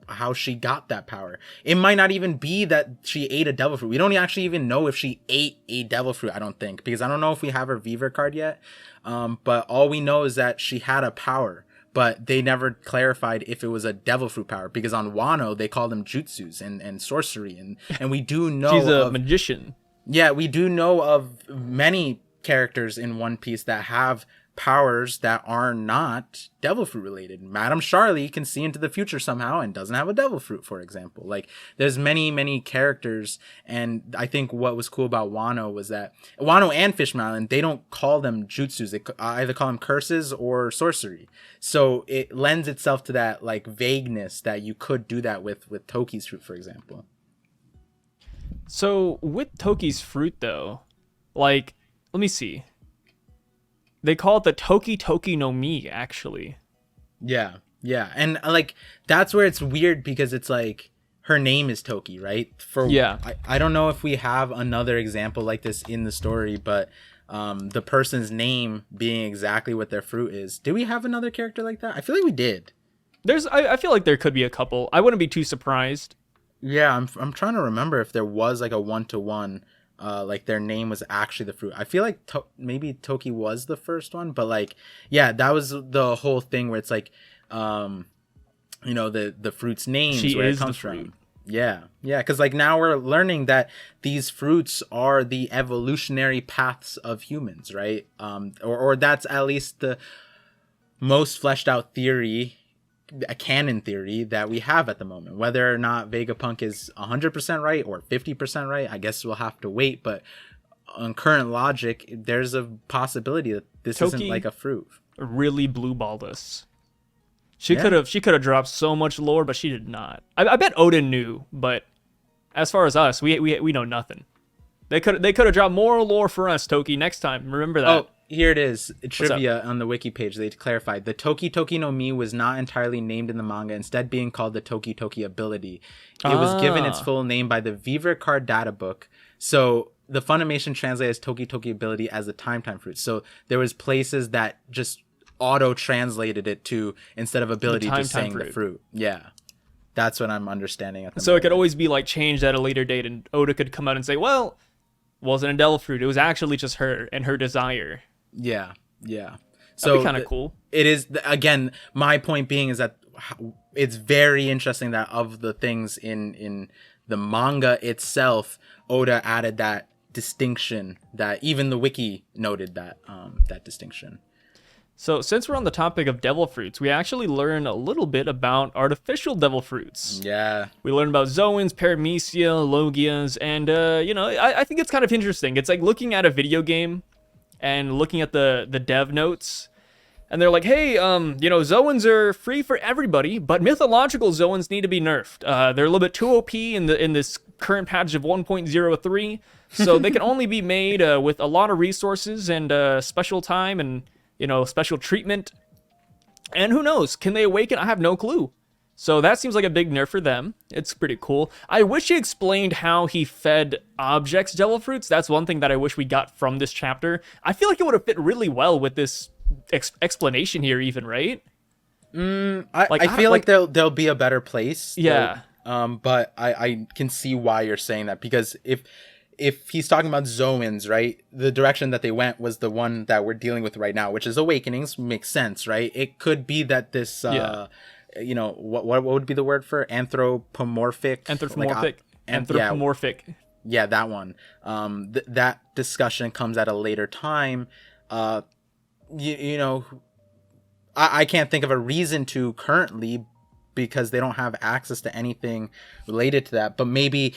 how she got that power. It might not even be that she ate a devil fruit. We don't actually even know if she ate a devil fruit, I don't think, because I don't know if we have her Viver card yet. But all we know is that she had a power, but they never clarified if it was a devil fruit power, because on Wano they called them jutsus and sorcery, and we do know she's a magician. Yeah, we do know of many characters in One Piece that have powers that are not devil fruit related. Madame Charlie can see into the future somehow and doesn't have a devil fruit, for example. Like, there's many characters, and I think what was cool about Wano was that Wano and Fishman Island, they don't call them jutsus. They either call them curses or sorcery. So it lends itself to that like vagueness that you could do that with Toki's fruit, for example. So with Toki's fruit though, like, let me see. They call it the Toki no Mi, actually. Yeah. And like that's where it's weird, because it's like her name is Toki, right? I don't know if we have another example like this in the story, but the person's name being exactly what their fruit is. Do we have another character like that? I feel like we did. I feel like there could be a couple. I wouldn't be too surprised. Yeah, I'm trying to remember if there was like a 1-to-1. Like their name was actually the fruit. I feel like maybe Toki was the first one, but like, yeah, that was the whole thing where it's like, the fruit's names, where it comes from. Yeah. Because like now we're learning that these fruits are the evolutionary paths of humans, right? Or that's at least the most fleshed out theory, a canon theory that we have at the moment. Whether or not Vegapunk is 100% right or 50% right, I guess we'll have to wait. But on current logic, there's a possibility that this Toki isn't like a fruit. Really blue-balled us. She could have dropped so much lore, but she did not. I bet Odin knew, but as far as us, we know nothing. They could have dropped more lore for us, Toki, next time. Remember that. Oh, here it is. Trivia on the wiki page. They clarified the Toki no Mi was not entirely named in the manga, instead being called the Toki ability. It was given its full name by the Viver card data book. So the Funimation translated as Toki ability as the time fruit. So there was places that just auto translated it to, instead of ability, just saying the fruit. Yeah. That's what I'm understanding at the moment. It could always be like changed at a later date, and Oda could come out and say, well, wasn't a devil fruit. It was actually just her and her desire. Yeah. So that'd be kind of cool. It is, again, my point being is that it's very interesting that of the things in the manga itself, Oda added that distinction, that even the wiki noted that that distinction. So since we're on the topic of devil fruits, we actually learn a little bit about artificial devil fruits. Yeah. We learn about Zoans, Paramecia, Logias, and I think it's kind of interesting. It's like looking at a video game and looking at the dev notes, and they're like, hey, Zoans are free for everybody, but mythological Zoans need to be nerfed. They're a little bit too OP in this current patch of 1.03, so they can only be made with a lot of resources and special time and, special treatment. And who knows, can they awaken? I have no clue. So that seems like a big nerf for them. It's pretty cool. I wish he explained how he fed objects devil fruits. That's one thing that I wish we got from this chapter. I feel like it would have fit really well with this explanation here even, right? I feel like there'll be a better place. Yeah. But I can see why you're saying that, because if if he's talking about Zoans, right, the direction that they went was the one that we're dealing with right now, which is Awakenings. Makes sense, right? It could be that this, you know, what would be the word for anthropomorphic? Anthropomorphic. Yeah, that one. That discussion comes at a later time. You know, I can't think of a reason to currently, because they don't have access to anything related to that. But maybe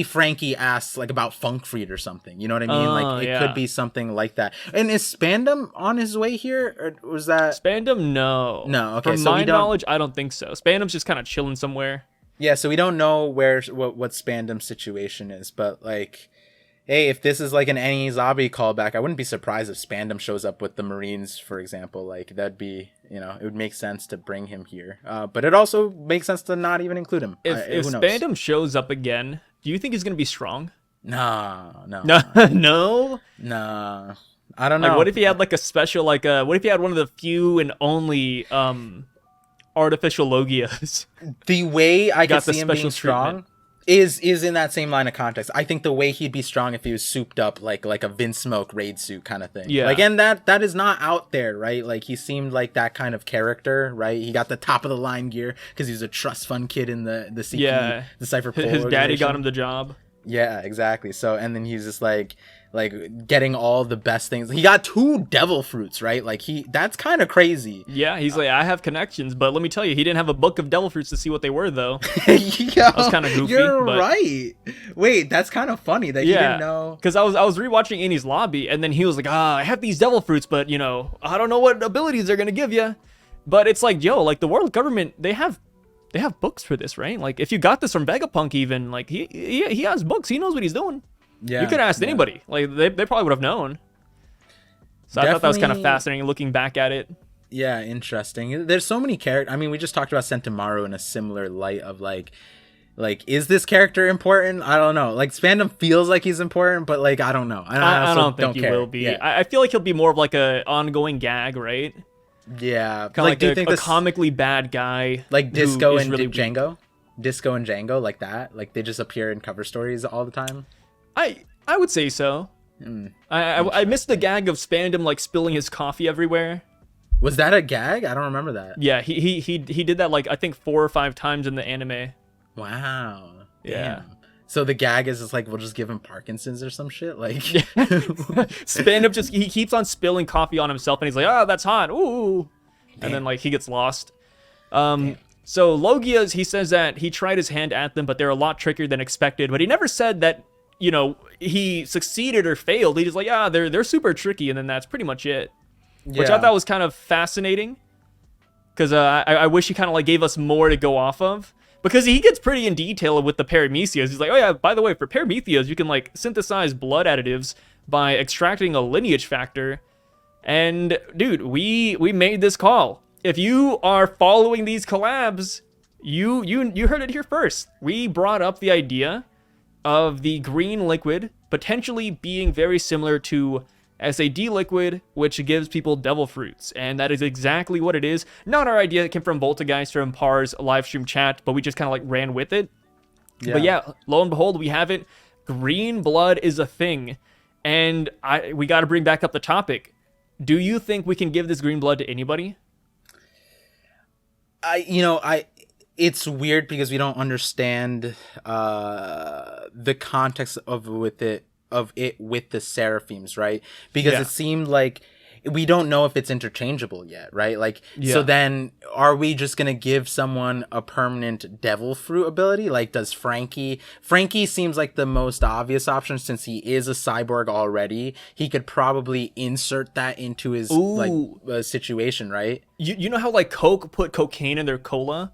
Frankie asks like about Funk Freed or something. You know what I mean? Like it could be something like that. And is Spandam on his way here, or was that Spandam? No. Okay. From my knowledge, I don't think so. Spandam's just kind of chilling somewhere. Yeah. So we don't know what Spandam's situation is, but like, hey, if this is like an Enies Lobby callback, I wouldn't be surprised if Spandam shows up with the Marines, for example. Like, that'd be, you know, it would make sense to bring him here. But it also makes sense to not even include him. If Spandam shows up again, do you think he's going to be strong? No. No? I don't know. Like, what if he had like a special, like, what if he had one of the few and only artificial Logias? The way I could see him being strong is in that same line of context. I think the way he'd be strong if he was souped up like a Vince Smoke raid suit kind of thing. Yeah. Like, and that is not out there, right? Like, he seemed like that kind of character, right? He got the top of the line gear because he was a trust fund kid in the CP, the Cypher Pole. His daddy got him the job. Yeah, exactly. So, and then he's just like getting all the best things. He got 2 devil fruits, right? Like, that's kind of crazy. Yeah, he's like, I have connections, but let me tell you, he didn't have a book of devil fruits to see what they were, though. Yo, that was kind of goofy. You're right. Wait, that's kind of funny that he didn't know. Because I was rewatching Enies Lobby, and then he was like, I have these devil fruits, but, you know, I don't know what abilities they're going to give you. But it's like, yo, like, the world government, they have books for this, right? Like, if you got this from Vegapunk even, like, he has books. He knows what he's doing. Yeah, you could ask anybody. Like, they probably would have known. So I thought that was kind of fascinating looking back at it. Yeah, interesting. There's so many characters. I mean, we just talked about SENTOMARU in a similar light of like, is this character important? I don't know. Like, Spandam feels like he's important, but like, I don't know. I don't think he will be. Yeah. I feel like he'll be more of like a ongoing gag, right? Yeah. Kind of like do you think a comically bad guy. Like Disco and really Django? Disco and Django, like that? Like, they just appear in cover stories all the time? I would say so. I missed the gag of Spandam like spilling his coffee everywhere. Was that a gag? I don't remember that. Yeah, he did that like I think 4 or 5 times in the anime. Wow. Yeah. Damn. So the gag is just like, we'll just give him Parkinson's or some shit. Like, Spandam he keeps on spilling coffee on himself, and he's like, oh, that's hot. Ooh. Damn. And then like he gets lost. So Logias, he says that he tried his hand at them, but they're a lot trickier than expected. But he never said that, you know, he succeeded or failed. He just like, they're super tricky, and then that's pretty much it. Yeah. Which I thought was kind of fascinating, because I wish he kind of like gave us more to go off of, because he gets pretty in detail with the Paramethias. He's like, oh yeah, by the way, for Paramethias, you can like synthesize blood additives by extracting a lineage factor. And dude, we made this call. If you are following these collabs, you heard it here first. We brought up the idea of the green liquid potentially being very similar to SAD liquid, which gives people devil fruits, and that is exactly what it is. Not our idea. It came from Voltageist from Par's live stream chat, but we just kind of like ran with it. Yeah. But yeah, lo and behold, we have it. Green blood is a thing, and we got to bring back up the topic. Do you think we can give this green blood to anybody? It's weird because we don't understand the context of it with the Seraphims, right? Because it seemed like we don't know if it's interchangeable yet, right? Like, so then are we just gonna give someone a permanent devil fruit ability? Like, does Frankie seems like the most obvious option, since he is a cyborg already. He could probably insert that into his situation, right? You know how like Coke put cocaine in their cola?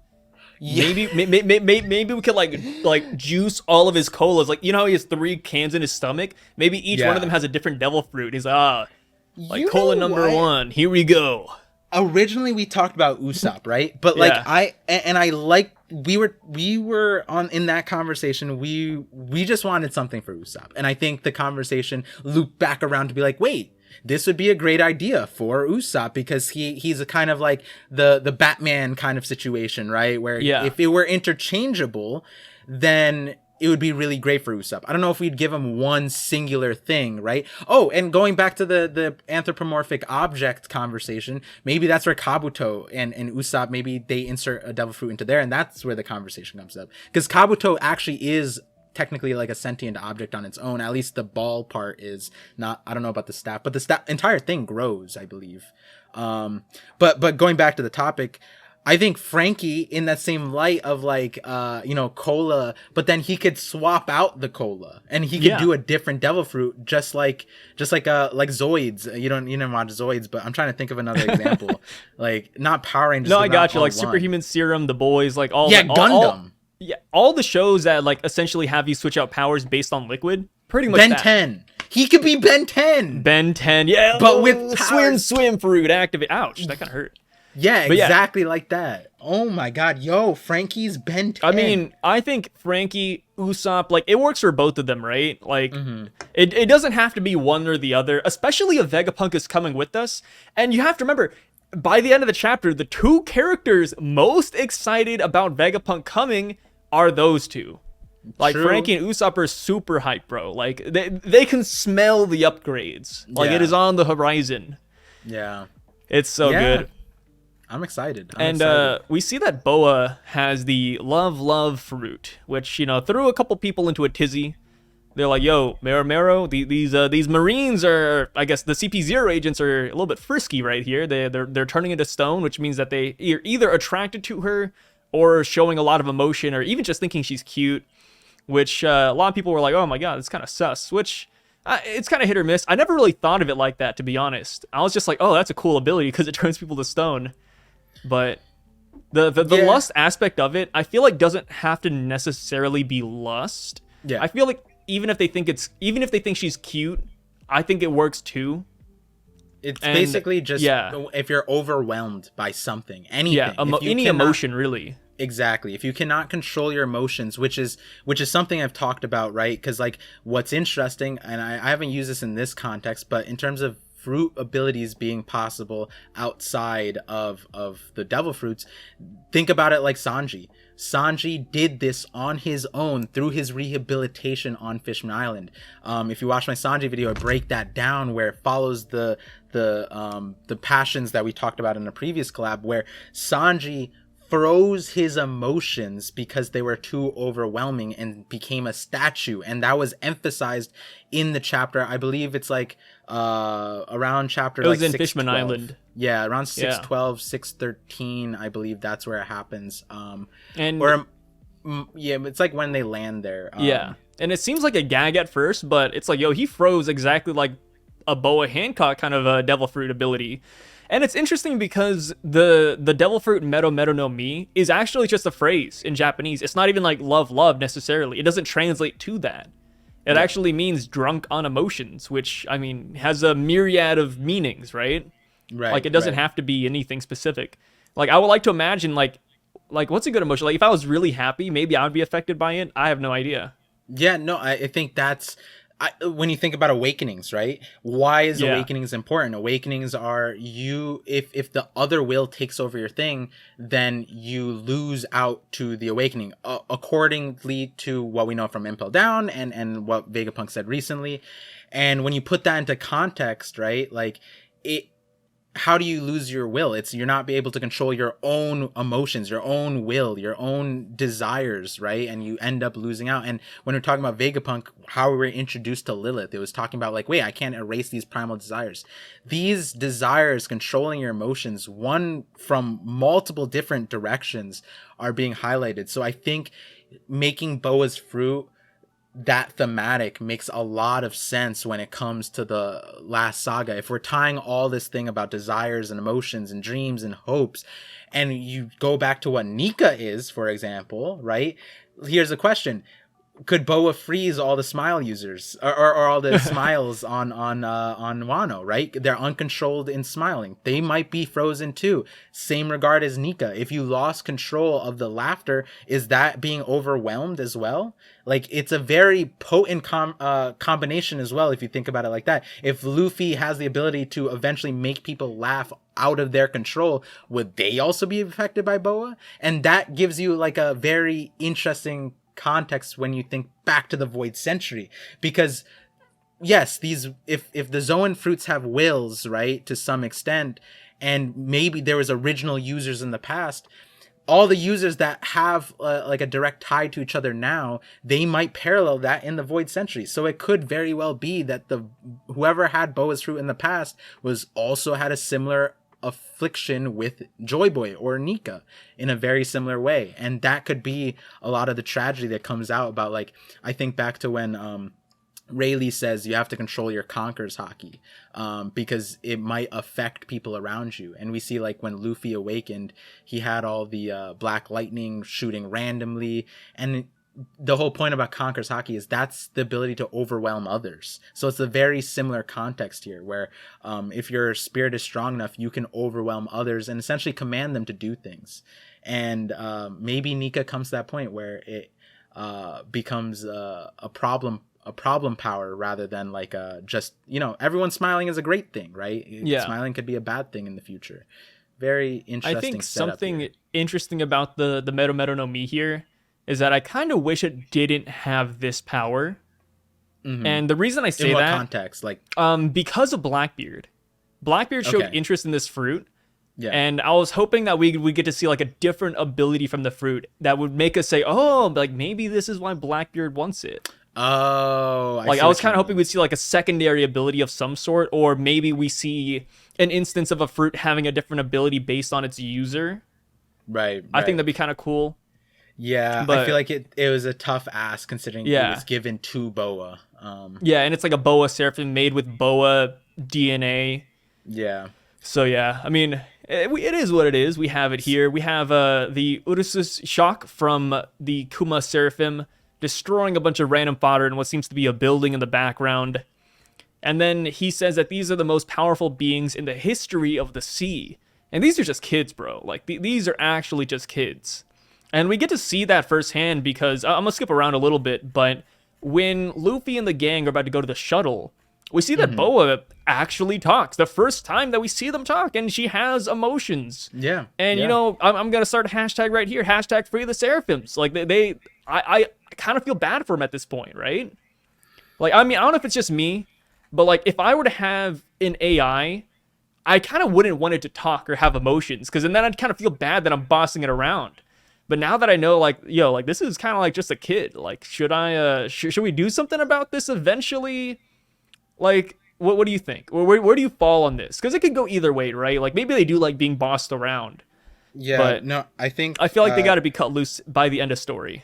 Yeah. Maybe we could like juice all of his colas. Like, you know how he has 3 cans in his stomach? Maybe each one of them has a different devil fruit. He's like, cola number 1, here we go. Originally we talked about Usopp, right? But like we were on in that conversation, we just wanted something for Usopp. And I think the conversation looped back around to be like, wait, this would be a great idea for Usopp, because he's a kind of like the Batman kind of situation, right? Where if it were interchangeable, then it would be really great for Usopp. I don't know if we'd give him one singular thing, right? Oh, and going back to the anthropomorphic object conversation, maybe that's where Kabuto and Usopp, maybe they insert a devil fruit into there, and that's where the conversation comes up. Because Kabuto actually is technically like a sentient object on its own. At least the ball part is not. I don't know about the staff, but the entire thing grows, I believe. But going back to the topic, I think Frankie, in that same light of like, cola, but then he could swap out the cola and he could do a different devil fruit, just like Zoids. You didn't watch Zoids, but I'm trying to think of another example. Like not Power Rangers. No, I got you. Like Superhuman Serum, The Boys, like all. Yeah, like, Gundam. All the shows that like essentially have you switch out powers based on liquid. Pretty much. Ben 10. He could be Ben 10. Ben 10, yeah. But with swim fruit activate. Ouch, that kind of hurt. Yeah, exactly like that. Oh my god, yo, Frankie's Ben 10. I mean, I think Frankie, Usopp, like, it works for both of them, right? Like, it doesn't have to be one or the other, especially if Vegapunk is coming with us. And you have to remember, by the end of the chapter, the two characters most excited about Vegapunk coming are those two. Like, true. Frankie and Usopp are super hype, bro. Like, they can smell the upgrades. Like, it is on the horizon. Yeah. It's so good. I'm excited. We see that Boa has the love fruit, which, threw a couple people into a tizzy. They're like, yo, Mero, these Marines are, I guess the CP0 agents are a little bit frisky right here. They're turning into stone, which means that they are either attracted to her or showing a lot of emotion or even just thinking she's cute, which a lot of people were like, oh my god, it's kind of sus, which... it's kind of hit or miss. I never really thought of it like that, to be honest. I was just like, oh, that's a cool ability because it turns people to stone. But the lust aspect of it, I feel like doesn't have to necessarily be lust. Yeah. I feel like even if they think she's cute, I think it works too. It's basically just if you're overwhelmed by something, anything. Yeah, any emotion really. Exactly. If you cannot control your emotions, which is something I've talked about, right? Because like what's interesting, and I haven't used this in this context, but in terms of fruit abilities being possible outside of the devil fruits, think about it like Sanji. Sanji did this on his own through his rehabilitation on Fishman Island. If you watch my Sanji video, I break that down where it follows the passions that we talked about in a previous collab, where Sanji froze his emotions because they were too overwhelming and became a statue, and that was emphasized in the chapter. I believe it's like around chapter it was like in Fishman Island. Yeah, around 612, 613, I believe that's where it happens. It's like when they land there. And it seems like a gag at first, but it's like, yo, he froze exactly like a Boa Hancock kind of a devil fruit ability. And it's interesting because the devil fruit Medo no Mi is actually just a phrase in Japanese. It's not even like love necessarily. It doesn't translate to that. It actually means drunk on emotions, which, I mean, has a myriad of meanings, right? Right. Like, it doesn't have to be anything specific. Like, I would like to imagine, like what's a good emotion? Like, if I was really happy, maybe I would be affected by it. I have no idea. Yeah, no, I think that's... when you think about awakenings, right? Why is awakenings important? Awakenings are if the other will takes over your thing, then you lose out to the awakening, accordingly to what we know from Impel Down and what Vegapunk said recently. And when you put that into context, right? Like how do you lose your will? It's you're not be able to control your own emotions, your own will, your own desires, right? And you end up losing out. And when we're talking about Vegapunk, how we were introduced to Lilith, it was talking about like, wait, I can't erase these primal desires. These desires controlling your emotions, one from multiple different directions, are being highlighted. So I think making Boa's fruit that thematic makes a lot of sense when it comes to the last saga. If we're tying all this thing about desires and emotions and dreams and hopes, and you go back to what Nika is, for example, right? Here's a question. Could Boa freeze all the smile users or all the smiles on Wano, right? They're uncontrolled in smiling. They might be frozen too. Same regard as Nika. If you lost control of the laughter, is that being overwhelmed as well? Like, it's a very potent combination as well, if you think about it like that. If Luffy has the ability to eventually make people laugh out of their control, would they also be affected by Boa? And that gives you like a very interesting context when you think back to the Void Century, because yes, these if the Zoan fruits have wills, right, to some extent, and maybe there was original users in the past, all the users that have like a direct tie to each other now, they might parallel that in the Void Century. So it could very well be that whoever had Boa's fruit in the past was also had a similar affliction with Joy Boy or Nika in a very similar way, and that could be a lot of the tragedy that comes out about, like, I think back to when Rayleigh says you have to control your conquerors hockey, because it might affect people around you. And we see, like, when Luffy awakened, he had all the black lightning shooting randomly, and the whole point about conquerors hockey is that's the ability to overwhelm others. So it's a very similar context here, where if your spirit is strong enough, you can overwhelm others and essentially command them to do things. And maybe Nika comes to that point where it becomes a problem power, rather than like just, everyone smiling is a great thing, right? Yeah. Smiling could be a bad thing in the future. Very interesting. I think something here. Interesting about the Mero Mero no Mi here is that I kind of wish it didn't have this power. Mm-hmm. And the reason I say in what that context, like because of Blackbeard. Blackbeard showed interest in this fruit. Yeah. And I was hoping that we get to see like a different ability from the fruit that would make us say, oh, like maybe this is why Blackbeard wants it. Oh, I was kind of hoping we'd see like a secondary ability of some sort, or maybe we see an instance of a fruit having a different ability based on its user. Right. I think that'd be kind of cool. Yeah, but I feel like it was a tough ask considering it was given to Boa. Yeah, and it's like a Boa Seraphim made with Boa DNA. Yeah. So yeah, I mean, it is what it is. We have it here. We have the Ursus shock from the Kuma Seraphim destroying a bunch of random fodder in what seems to be a building in the background. And then he says that these are the most powerful beings in the history of the sea. And these are just kids, bro. Like, these are actually just kids. And we get to see that firsthand because, I'm going to skip around a little bit, but when Luffy and the gang are about to go to the shuttle, we see that Boa actually talks. The first time that we see them talk, and she has emotions. Yeah. And, I'm going to start a hashtag right here, hashtag free the Seraphims. Like, I kind of feel bad for them at this point, right? Like, I mean, I don't know if it's just me, but, like, if I were to have an AI, I kind of wouldn't want it to talk or have emotions, because then I'd kind of feel bad that I'm bossing it around. But now that I know, like, this is kind of like just a kid. Like, should we do something about this eventually? Like, what do you think? Where do you fall on this? Because it could go either way, right? Like, maybe they do like being bossed around. Yeah, but no, I feel like they got to be cut loose by the end of story.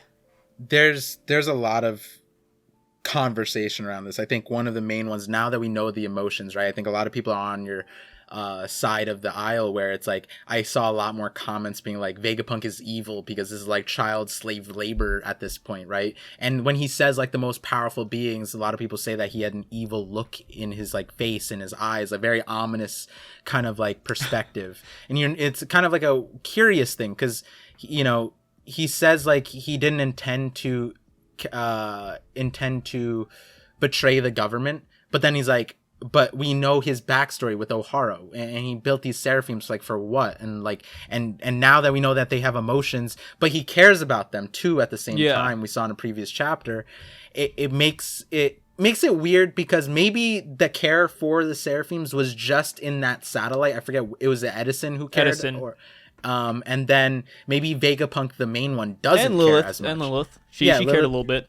There's a lot of conversation around this. I think one of the main ones, now that we know the emotions, right? I think a lot of people are on your side of the aisle, where it's like, I saw a lot more comments being like, Vegapunk is evil because this is like child slave labor at this point, right? And when he says like the most powerful beings, a lot of people say that he had an evil look in his like face and his eyes, a very ominous kind of like perspective. And it's kind of like a curious thing, because he says like he didn't intend to betray the government, but then he's like, but we know his backstory with O'Hara, and he built these Seraphims like for what? And like, and now that we know that they have emotions, but he cares about them too at the same time. We saw in a previous chapter, it makes it weird, because maybe the care for the Seraphims was just in that satellite. I forget, it was Edison who cared. And then maybe Vegapunk, the main one, doesn't care as much. And Lilith. She cared a little bit.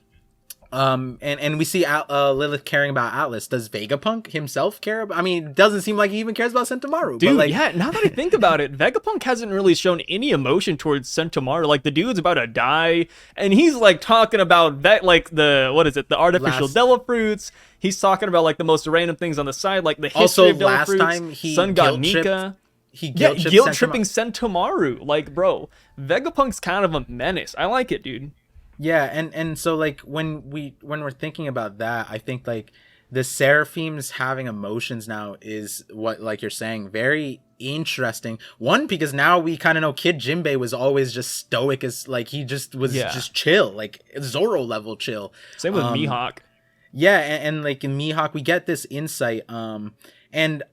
And we see Lilith caring about Atlas. Does Vegapunk himself care about? I mean, it doesn't seem like he even cares about SENTOMARU. Dude, but like, yeah, now that I think about it, Vegapunk hasn't really shown any emotion towards SENTOMARU. Like, the dude's about to die, and he's like talking about that, like the artificial Dela fruits. He's talking about like the most random things on the side, like the history of Dela fruits. Also, last time he Sun God Nika. He guilt tripping SENTOMARU. Like, bro, Vegapunk's kind of a menace. I like it, dude. Yeah, and so like when we're thinking about that, I think like the Seraphims having emotions now is what, like you're saying, very interesting. One, because now we kind of know Kid Jinbei was always just stoic, as like he just was just chill, like Zoro level chill. Same with Mihawk. Yeah, and like in Mihawk we get this insight, and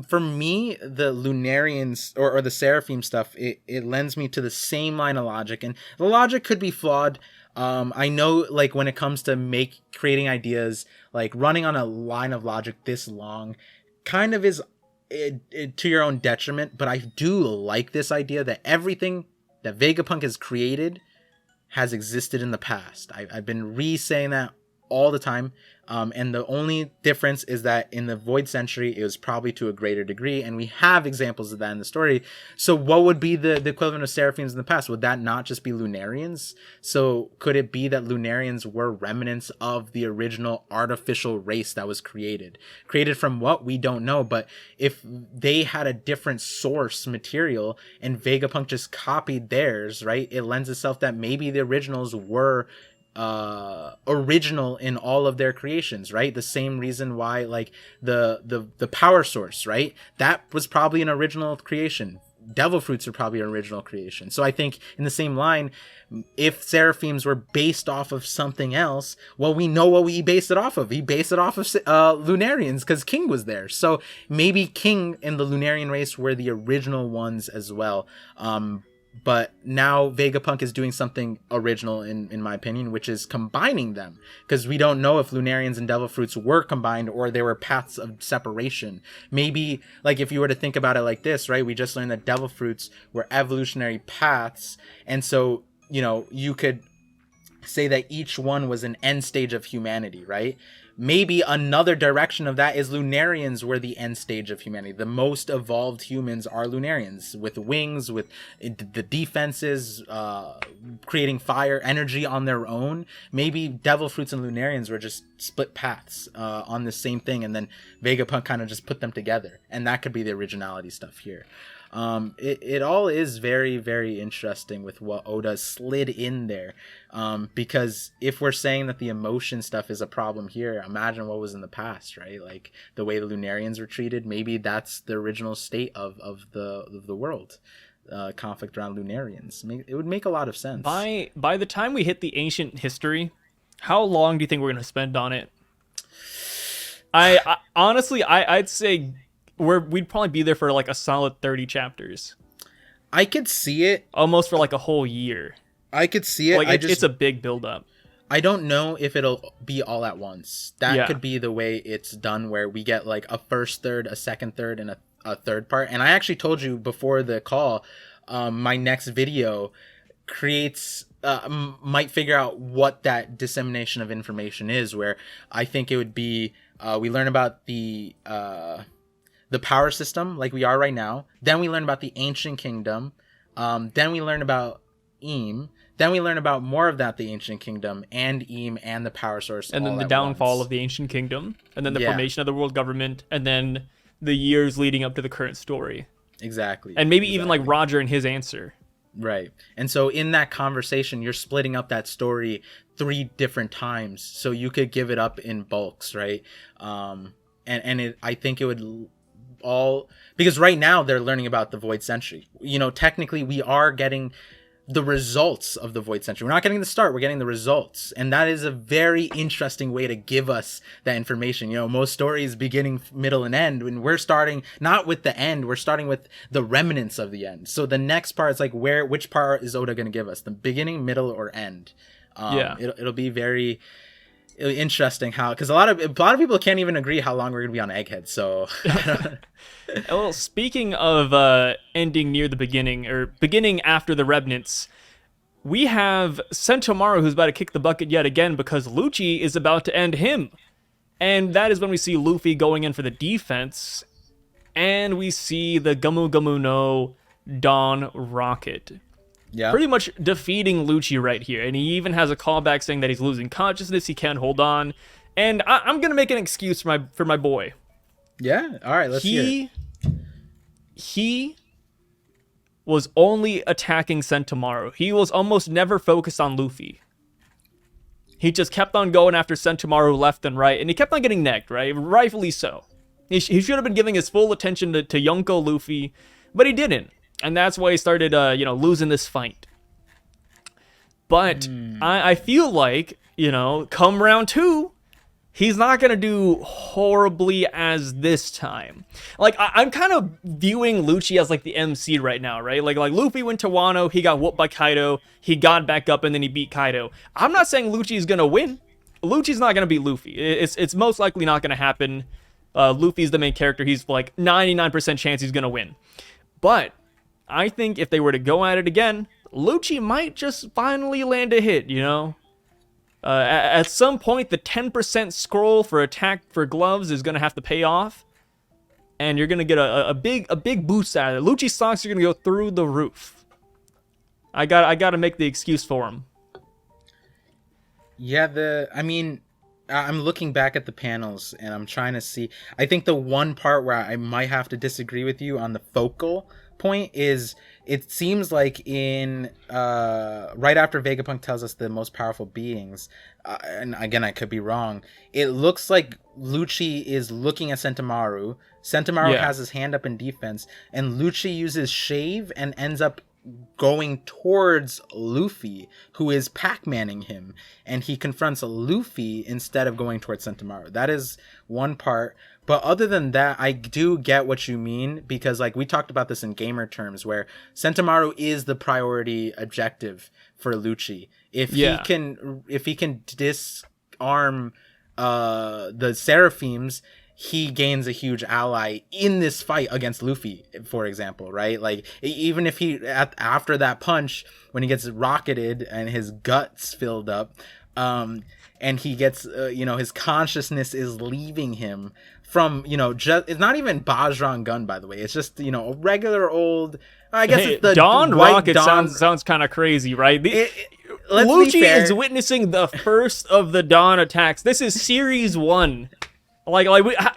for me, the Lunarians or the Seraphim stuff, it lends me to the same line of logic, and the logic could be flawed. I know, like, when it comes to creating ideas, like running on a line of logic this long kind of is to your own detriment, but I do like this idea that everything that Vegapunk has created has existed in the past. I've been re-saying that all the time. And the only difference is that in the Void Century, it was probably to a greater degree, and we have examples of that in the story. So what would be the equivalent of Seraphims in the past? Would that not just be Lunarians? So could it be that Lunarians were remnants of the original artificial race that was created? Created from what? We don't know, but if they had a different source material and Vegapunk just copied theirs, right? It lends itself that maybe the originals were original in all of their creations, right? The same reason why, like, the power source, right? That was probably an original creation. Devil fruits are probably an original creation. So I think in the same line, if Seraphims were based off of something else, well, we know what he based it off of. He based it off of Lunarians because King was there. So maybe King and the Lunarian race were the original ones as well. But now Vegapunk is doing something original, in my opinion, which is combining them. Because we don't know if Lunarians and Devil Fruits were combined or they were paths of separation. Maybe, like, if you were to think about it like this, right? We just learned that Devil Fruits were evolutionary paths. And so, you know, you could say that each one was an end stage of humanity, right? Maybe another direction of that is Lunarians were the end stage of humanity. The most evolved humans are Lunarians, with wings, with the defenses, creating fire, energy on their own. Maybe Devil Fruits and Lunarians were just split paths on the same thing, and then Vegapunk kind of just put them together. And that could be the originality stuff here. It all is very, very interesting with what Oda slid in there. Because if we're saying that the emotion stuff is a problem here, imagine what was in the past, right? Like the way the Lunarians were treated, maybe that's the original state of the world. Conflict around Lunarians. It would make a lot of sense. By the time we hit the ancient history, how long do you think we're going to spend on it? I honestly, I'd say we'd probably be there for like a solid 30 chapters. I could see it. Almost for like a whole year. I could see it. Like it's a big build-up. I don't know if it'll be all at once. That could be the way it's done, where we get like a first third, a second third, and a third part. And I actually told you before the call, my next video creates might figure out what that dissemination of information is, where I think it would be we learn about the power system like we are right now, then we learn about the ancient kingdom, then we learn about Eam, then we learn about more of that, the ancient kingdom and Eam and the power source, and then the downfall of the ancient kingdom, and then the formation of the world government, and then the years leading up to the current story. Exactly. And maybe even like Roger and his answer. Right. And so in that conversation, you're splitting up that story 3 different times, so you could give it up in bulks, right? I think it would all, because right now they're learning about the Void Century. You know, technically we are getting the results of the Void Century. We're not getting the start, we're getting the results. And that is a very interesting way to give us that information. You know, most stories beginning, middle, and end, when we're starting not with the end, we're starting with the remnants of the end. So the next part is like, which part is Oda going to give us? The beginning, middle, or end? It'll be very interesting how, because a lot of people can't even agree how long we're gonna be on Egghead. So well, speaking of ending near the beginning, or beginning after the remnants, we have Sentomaru, who's about to kick the bucket yet again because Lucci is about to end him, and that is when we see Luffy going in for the defense, and we see the Gamu Gamu no Dawn Rocket. Yeah. Pretty much defeating Lucci right here. And he even has a callback saying that he's losing consciousness, he can't hold on. And I'm going to make an excuse for my boy. Yeah? All right, let's hear it. He was only attacking Sentomaru. He was almost never focused on Luffy. He just kept on going after Sentomaru left and right, and he kept on getting negged, right? Rightfully so. He should have been giving his full attention to Yonko Luffy, but he didn't. And that's why he started, losing this fight. But I feel like, come round 2, he's not going to do horribly as this time. Like, I'm kind of viewing Lucci as, like, the MC right now, right? Like Luffy went to Wano, he got whooped by Kaido, he got back up, and then he beat Kaido. I'm not saying Lucci is going to win. Lucci's not going to beat Luffy. It's most likely not going to happen. Luffy's the main character. He's, like, 99% chance he's going to win. But I think if they were to go at it again, Lucci might just finally land a hit, you know? At some point, the 10% scroll for attack for gloves is going to have to pay off. And you're going to get a big boost out of it. Lucci stocks are going to go through the roof. I got to make the excuse for him. Yeah, I'm looking back at the panels and I'm trying to see. I think the one part where I might have to disagree with you on the focal point is it seems like in right after Vegapunk tells us the most powerful beings, and again I could be wrong, it looks like Lucci is looking at Sentomaru. Sentomaru has his hand up in defense, and Lucci uses shave and ends up going towards Luffy, who is Pac-Manning him, and he confronts Luffy instead of going towards Sentomaru. That is one part. But other than that, I do get what you mean, because like we talked about this in gamer terms, where Sentomaru is the priority objective for Lucci. If he can disarm the Seraphims, he gains a huge ally in this fight against Luffy, for example, right? Like, even if after that punch, when he gets rocketed and his guts filled up, and he gets, his consciousness is leaving him from, just, it's not even Bajrang gun, by the way. It's just, a regular old, I guess it's the Dawn Rocket sounds kind of crazy, right? Lucci is witnessing the first of the Dawn attacks. This is series 1. Like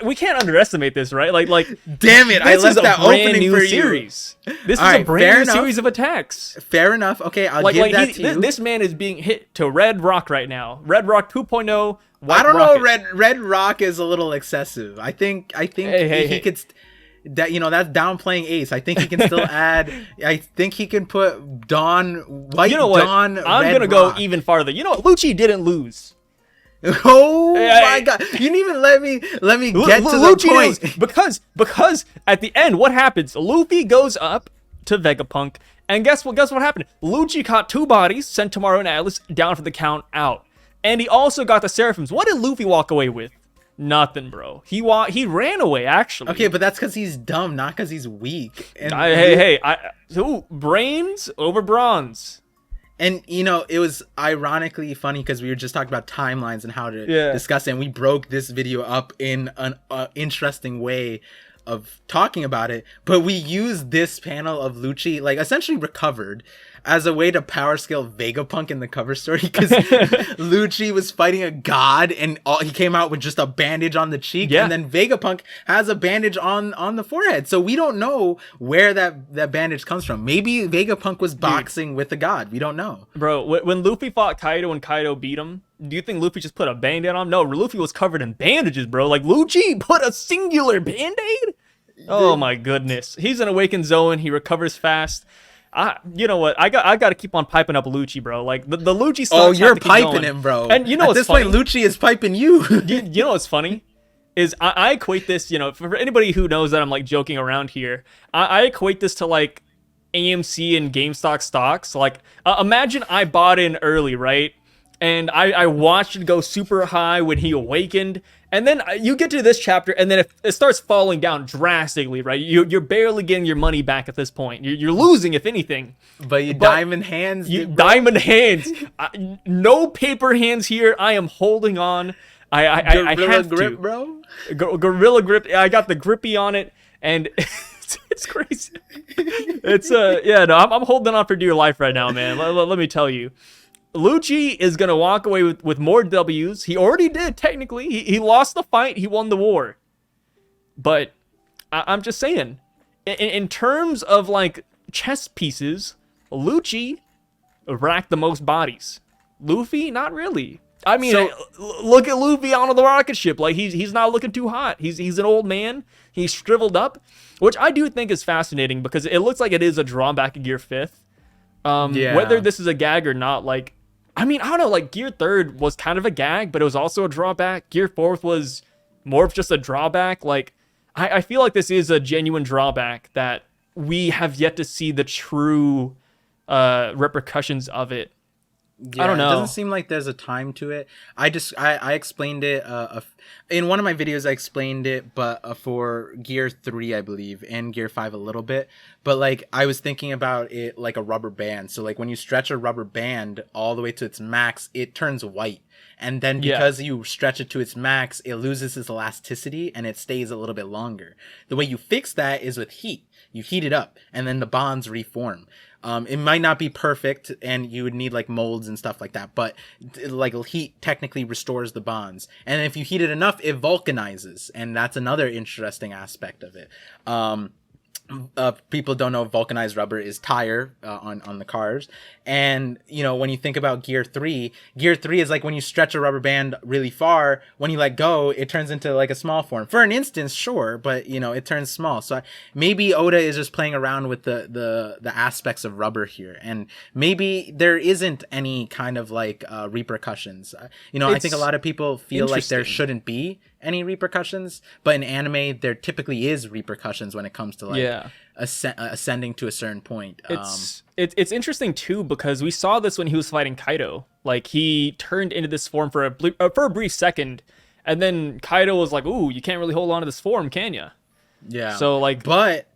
we can't underestimate this, right? Like damn it, I left that opening for series. This is a brand new series of attacks. Fair enough. Okay, I'll give that to you. This man is being hit to Red Rock right now. Red Rock 2.0. I don't know. Red Rock is a little excessive. I think he could. That's downplaying Ace. I think he can still add. I think he can put Dawn White. You know what? Dawn. I'm gonna go even farther. You know what? Lucci didn't lose. Oh my god! You didn't even let me get to the point. Because at the end, what happens? Luffy goes up to Vegapunk, and guess what happened? Lucci caught 2 bodies, Sentomaru and Atlas, down for the count out. And he also got the Seraphims. What did Luffy walk away with? Nothing, bro. He ran away, actually. Okay, but that's because he's dumb, not because he's weak. And brains over bronze. And, it was ironically funny because we were just talking about timelines and how to discuss it. And we broke this video up in an interesting way of talking about it. But we used this panel of Lucci, like, essentially recovered as a way to power scale Vegapunk in the cover story. Because Lucci was fighting a god and he came out with just a bandage on the cheek. Yeah. And then Vegapunk has a bandage on the forehead. So we don't know where that bandage comes from. Maybe Vegapunk was boxing with a god. We don't know. Bro, when Luffy fought Kaido and Kaido beat him, do you think Luffy just put a band-aid on him? No, Luffy was covered in bandages, bro. Like, Lucci put a singular band-aid? Oh my goodness. He's an awakened Zoan. He recovers fast. You know what? I got to keep on piping up Lucci, bro. Like the Lucci stocks. Oh, you're piping him, bro. And you know what's funny? At this point, Lucci is piping you. you know what's funny? Is I equate this, for anybody who knows that I'm like joking around here, I equate this to like AMC and GameStop stocks. Like, imagine I bought in early, right? And I watched it go super high when he awakened. And then you get to this chapter, and then it starts falling down drastically, right? You're barely getting your money back at this point. You're losing, if anything. But diamond hands. Diamond hands. No paper hands here. I am holding on. I have grip, to. Bro. Gorilla grip. I got the grippy on it, and it's crazy. I'm holding on for dear life right now, man. Let me tell you. Lucci is going to walk away with more W's. He already did, technically. He lost the fight. He won the war. But I'm just saying, in terms of, like, chess pieces, Lucci racked the most bodies. Luffy, not really. I mean, look at Luffy on the rocket ship. Like, he's not looking too hot. He's an old man. He's shriveled up, which I do think is fascinating because it looks like it is a drawback of Gear 5th. Whether this is a gag or not, like, I mean, I don't know, like Gear 3rd was kind of a gag, but it was also a drawback. Gear 4th was more of just a drawback. Like, I feel like this is a genuine drawback that we have yet to see the true repercussions of it. Yeah, I don't know. It doesn't seem like there's a time to it. I explained it in one of my videos. I explained it, but for Gear 3, I believe, and Gear 5 a little bit. But like I was thinking about it like a rubber band. So like when you stretch a rubber band all the way to its max, it turns white. And then because you stretch it to its max, it loses its elasticity and it stays a little bit longer. The way you fix that is with heat. You heat it up and then the bonds reform. It might not be perfect and you would need like molds and stuff like that, but like heat technically restores the bonds. And if you heat it enough, it vulcanizes. And that's another interesting aspect of it. People don't know vulcanized rubber is tire on the cars. And, you know, when you think about Gear 3 is like when you stretch a rubber band really far, when you let go, it turns into like a small form. For an instance, sure, but, you know, it turns small. So maybe Oda is just playing around with the aspects of rubber here. And maybe there isn't any kind of like repercussions. You know, I think a lot of people feel like there shouldn't be any repercussions, but in anime there typically is repercussions when it comes to like ascending to a certain point. It's interesting too because we saw this when he was fighting Kaido. Like he turned into this form for a brief second, and then Kaido was like, "Ooh, you can't really hold on to this form, can you?" Yeah. So like, but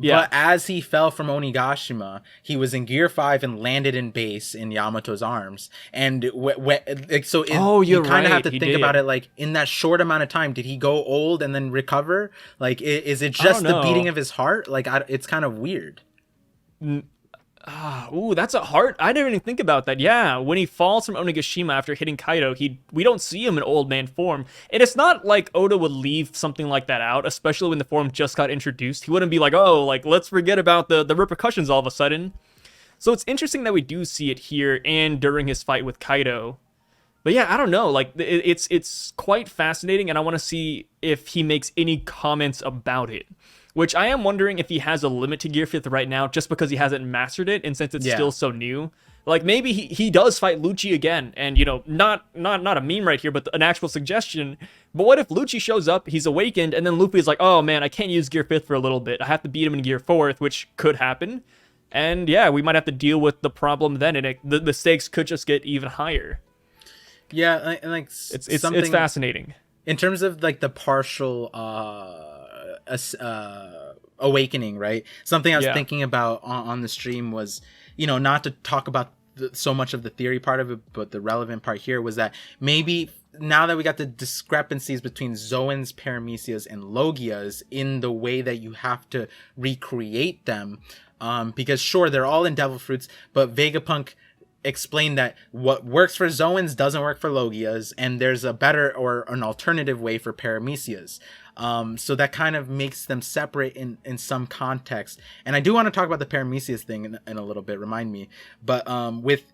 as he fell from Onigashima, he was in Gear 5 and landed in base in Yamato's arms. And you kind of have to think about it like in that short amount of time, did he go old and then recover? Like, is it just the beating of his heart? Like, it's kind of weird. Ooh, that's a hard. I didn't even think about that. Yeah, when he falls from Onigashima after hitting Kaido, we don't see him in old man form, and it's not like Oda would leave something like that out, especially when the form just got introduced. He wouldn't be like, oh, like let's forget about the repercussions all of a sudden. So it's interesting that we do see it here and during his fight with Kaido. But yeah, I don't know. Like it's quite fascinating, and I want to see if he makes any comments about it. Which I am wondering if he has a limit to Gear 5th right now, just because he hasn't mastered it, and since it's still so new. Like, maybe he does fight Lucci again, and, you know, not a meme right here, but an actual suggestion. But what if Lucci shows up, he's awakened, and then Luffy is like, oh man, I can't use Gear 5th for a little bit. I have to beat him in Gear 4th, which could happen. And yeah, we might have to deal with the problem then, and the stakes could just get even higher. Yeah, and like it's fascinating. In terms of like the partial awakening, right? Something I was thinking about on the stream was, you know, not to talk about so much of the theory part of it, but the relevant part here was that maybe now that we got the discrepancies between Zoans, Paramecias, and Logias in the way that you have to recreate them, because sure, they're all in Devil Fruits, but Vegapunk explained that what works for Zoans doesn't work for Logias, and there's a better or an alternative way for Paramecias. So that kind of makes them separate in some context. And I do want to talk about the Paramecias thing in a little bit, remind me. But with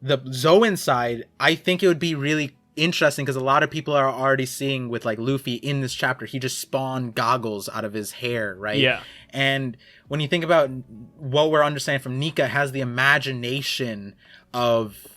the Zoan side, I think it would be really interesting because a lot of people are already seeing with like Luffy in this chapter, he just spawned goggles out of his hair, right? Yeah. And when you think about what we're understanding from Nika, has the imagination of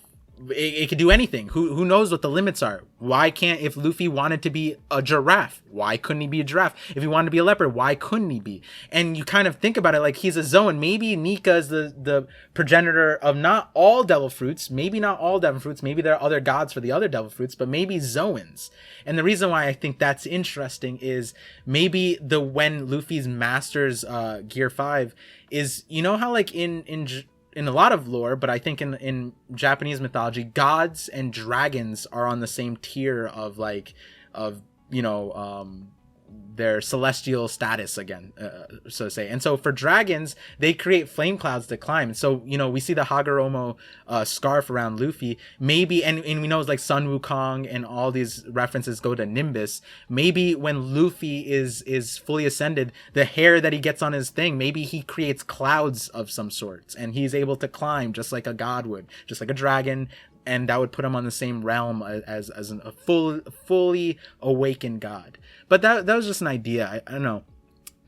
it could do anything. Who knows what the limits are? Why can't, if Luffy wanted to be a giraffe, why couldn't he be a giraffe? If he wanted to be a leopard, why couldn't he be? And you kind of think about it like he's a Zoan. Maybe Nika is the progenitor of not all devil fruits, maybe not all devil fruits, maybe there are other gods for the other devil fruits, but maybe Zoans. And the reason why I think that's interesting is maybe when Luffy's masters Gear 5 is, you know how like in a lot of lore, but I think in Japanese mythology, gods and dragons are on the same tier of their celestial status again, so to say. And so for dragons, they create flame clouds to climb. And so, you know, we see the Hagoromo scarf around Luffy. Maybe, and we know it's like Sun Wukong and all these references go to Nimbus. Maybe when Luffy is fully ascended, the hair that he gets on his thing, maybe he creates clouds of some sorts and he's able to climb just like a god would, just like a dragon. And that would put him on the same realm as a fully awakened god. But that was just an idea. I don't know.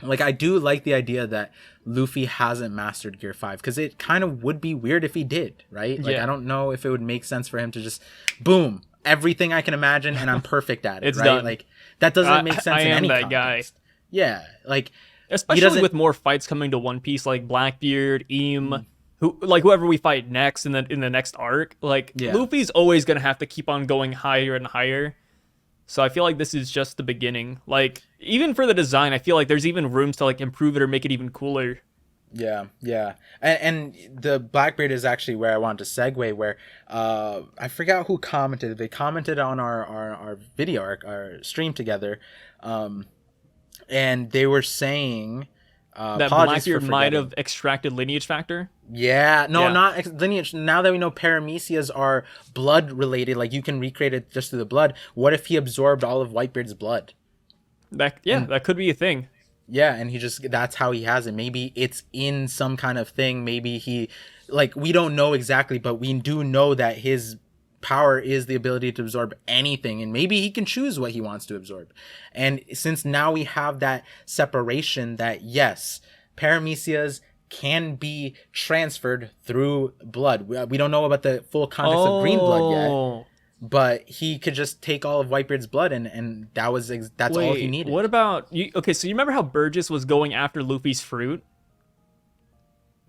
Like, I do like the idea that Luffy hasn't mastered Gear 5, because it kind of would be weird if he did, right? Like, I don't know if it would make sense for him to just, boom, everything I can imagine, and I'm perfect at it, It's right? done. Like, that doesn't make sense in any context. Guy. Yeah, like... Especially with more fights coming to One Piece, like Blackbeard, whoever we fight next in the next arc, like Luffy's always gonna have to keep on going higher and higher. So I feel like this is just the beginning. Like, even for the design, I feel like there's even rooms to like improve it or make it even cooler. Yeah. And the Blackbeard is actually where I wanted to segue, where I forgot who commented. They commented on our video, our stream together. And they were saying that Blackbeard might have extracted lineage factor. Not lineage. Now that we know paramecias are blood related, like you can recreate it just through the blood. What if he absorbed all of Whitebeard's blood? That could be a thing. Yeah, and that's how he has it. Maybe it's in some kind of thing. Maybe he, like, we don't know exactly, but we do know that his power is the ability to absorb anything, and maybe he can choose what he wants to absorb. And since now we have that separation that yes, paramecias can be transferred through blood. We don't know about the full context of green blood yet, but he could just take all of Whitebeard's blood, and that's all he needed. What about you? Okay, so you remember how Burgess was going after Luffy's fruit,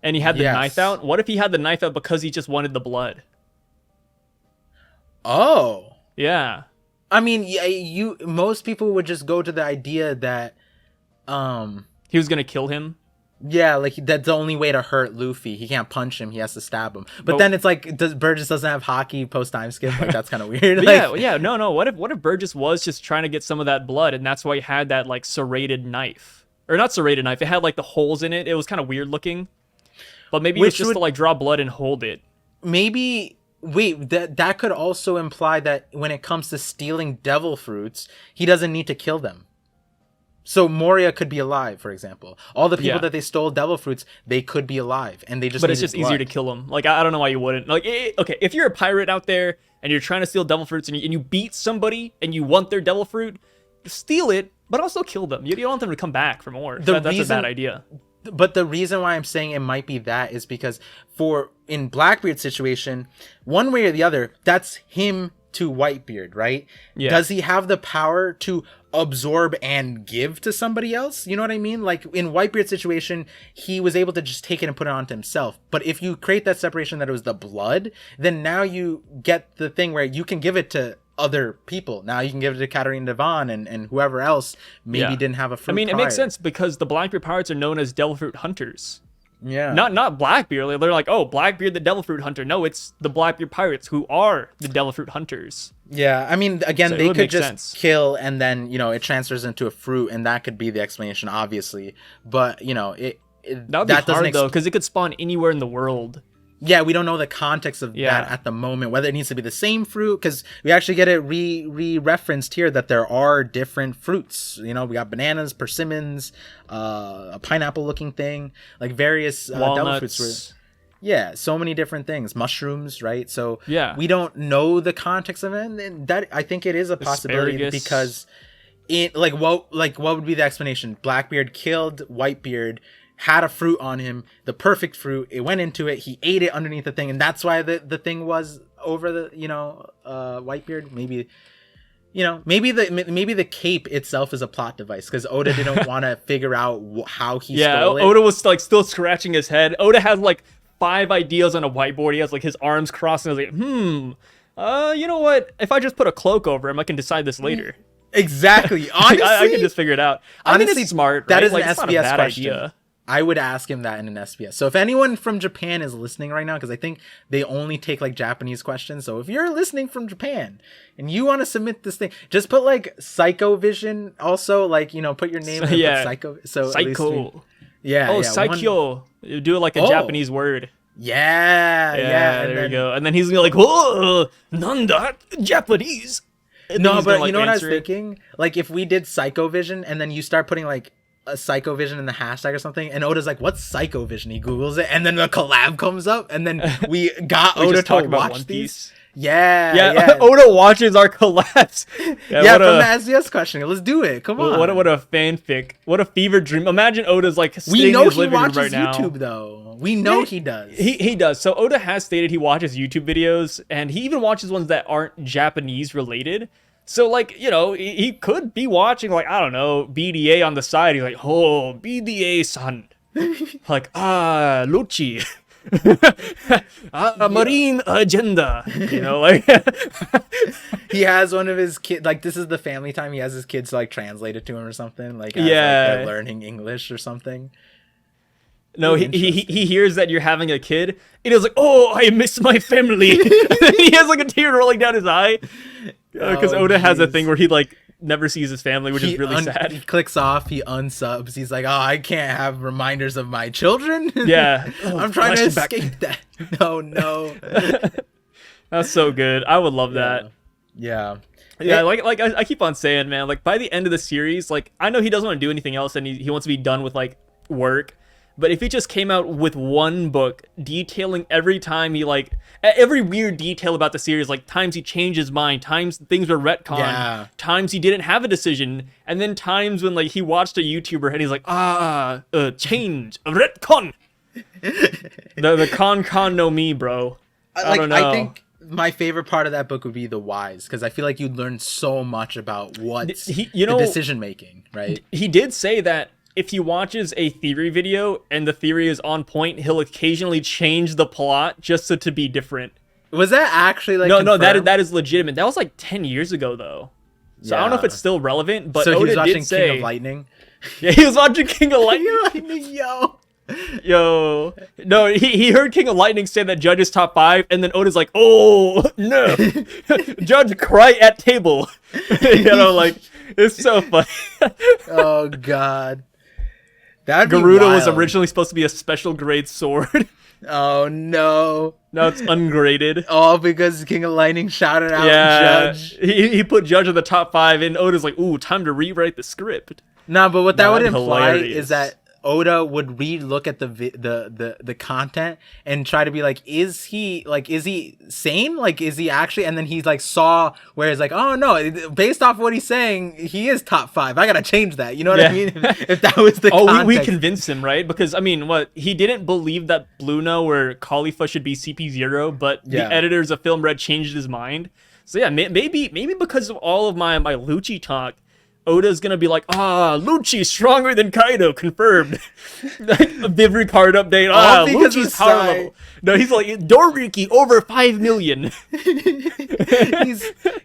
and he had the knife out? What if he had the knife out because he just wanted the blood? Oh. Yeah. I mean, most people would just go to the idea that he was gonna kill him. Yeah, like that's the only way to hurt Luffy. He can't punch him; he has to stab him. But then it's like, Burgess doesn't have hockey post time skip? Like that's kind of weird. No. What if Burgess was just trying to get some of that blood, and that's why he had that like serrated knife, or not serrated knife? It had like the holes in it. It was kind of weird looking, but maybe it's just to like draw blood and hold it. Maybe. Wait, that could also imply that when it comes to stealing devil fruits, he doesn't need to kill them. So Moria could be alive, for example. All the people that they stole devil fruits, they could be alive, and they just. But it's just easier to kill them. Like, I don't know why you wouldn't. Like, okay, if you're a pirate out there and you're trying to steal devil fruits and you beat somebody and you want their devil fruit, steal it, but also kill them. You don't want them to come back for more. That's a bad idea. But the reason why I'm saying it might be that is because in Blackbeard's situation, one way or the other, that's him to Whitebeard, right? Yeah. Does he have the power to absorb and give to somebody else? You know what I mean? Like in Whitebeard's situation, he was able to just take it and put it onto himself. But if you create that separation that it was the blood, then now you get the thing where you can give it to other people. Now you can give it to Katarina Devon and whoever else maybe didn't have a fruit. I mean, it makes sense because the Blackbeard pirates are known as devil fruit hunters. Yeah. Not Blackbeard. They're like, oh, Blackbeard the devil fruit hunter. No, it's the Blackbeard pirates who are the devil fruit hunters. Yeah, I mean, again, so they could just kill and then, it transfers into a fruit, and that could be the explanation, obviously. But, that would be hard, though, because it could spawn anywhere in the world. Yeah, we don't know the context of that at the moment, whether it needs to be the same fruit, because we actually get it re-referenced here that there are different fruits. We got bananas, persimmons, a pineapple-looking thing, like various devil fruits. Yeah, so many different things. Mushrooms, right? So we don't know the context of it, and that I think it is a possibility because what would be the explanation? Blackbeard killed Whitebeard, had a fruit on him, the perfect fruit. It went into it. He ate it underneath the thing, and that's why the thing was over the Whitebeard. Maybe maybe the cape itself is a plot device because Oda didn't want to figure out how he stole it. Oda was like still scratching his head. Oda has like 5 ideas on a whiteboard. He has like his arms crossed, and I was like, you know what? If I just put a cloak over him, I can decide this later. Exactly. Honestly, I can just figure it out. Honestly, I mean, it's smart. That right? is like, an SBS question. Idea. I would ask him that in an SBS. So if anyone from Japan is listening right now, because I think they only take like Japanese questions. So if you're listening from Japan and you want to submit this thing, just put like Psycho Vision. Also, like put your name. Psycho. So Psycho. Psycho. You do it like a Japanese word. Yeah. There you go. And then he's gonna be like, whoa, nanda Japanese. And no, but you know what I was thinking? Like if we did Psycho Vision and then you start putting like a Psycho Vision in the hashtag or something, and Oda's like, what's Psycho Vision? He Googles it, and then the collab comes up, and then we got Oda to watch these. Yeah. Oda watches our collapse. Yeah, from the SDS question. Let's do it. Come on. What a fanfic. What a fever dream. Imagine Oda's like we know in his he living room watches right now. YouTube though. We know he does. He does. So Oda has stated he watches YouTube videos, and he even watches ones that aren't Japanese related. So like, you know, he could be watching like, I don't know, BDA on the side. He's like, oh, BDA-san. Like, Lucci. Marine agenda, you know, like he has one of his kids, like this is the family time, he has his kids like translate it to him or something, like as, like, they're learning English or something. No, he hears that you're having a kid and he's like, oh, I miss my family. And then he has like a tear rolling down his eye because Oda has a thing where he like never sees his family, which is really sad. He clicks off, he unsubs, he's like, oh, I can't have reminders of my children. Yeah. I'm trying to escape that. No. That's so good. I would love that. Yeah. Like I keep on saying, man, like by the end of the series, like I know he doesn't want to do anything else and he wants to be done with like work. But if he just came out with one book detailing every time he like every weird detail about the series, like times he changed his mind, times things were retconned, times he didn't have a decision, and then times when like he watched a YouTuber and he's like, change, retcon. the con no mi, bro. I don't know. I think my favorite part of that book would be the whys, because I feel like you'd learn so much about what's the decision making, right? He did say that if he watches a theory video and the theory is on point, he'll occasionally change the plot just so to be different. Was that actually like no, that is legitimate. That was like 10 years ago though. So I don't know if it's still relevant, but so Oda he was watching did say, King of Lightning. Yeah, he was watching King of Lightning. Yo. No, he heard King of Lightning say that Judge is top 5, and then Oda's like, oh no. Judge cry at table. You know, like it's so funny. Oh god. Garuda was originally supposed to be a special grade sword. Oh no. No, it's ungraded. All because King of Lightning shouted out Judge. He put Judge in the top 5 and Oda's like, ooh, time to rewrite the script. Nah, but what that would imply is that Oda would re-look at the content and try to be like, is he sane? Like, is he actually? And then he's like saw where he's like, oh no, based off what he's saying, he is top 5. I gotta change that. You know what I mean? If that was the context. We convinced him, right? Because I mean, he didn't believe that Blue No or Khalifa should be CP0, but the editors of Film Red changed his mind. So yeah, maybe because of all of my Lucci talk, Oda's gonna be like, Lucci stronger than Kaido, confirmed. Like a Vivri card update. Lucci's power level. No, he's like Doriki over 5 million.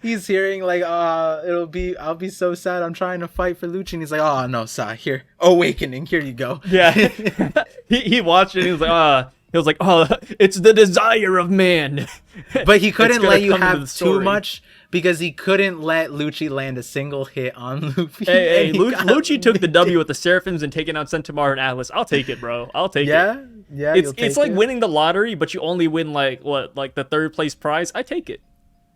he's hearing like, I'll be so sad. I'm trying to fight for Lucci, and he's like, oh no, Sai, here, Awakening, here you go. Yeah, he watched it. And he was like, it's the desire of man. But he couldn't let you have too much. Because he couldn't let Lucci land a single hit on Luffy. Hey, Lucci took the W with the Seraphims and taking out SENTOMARU and Atlas. I'll take it, bro. I'll take it. Yeah. It's like winning the lottery, but you only win like the 3rd place prize. I take it.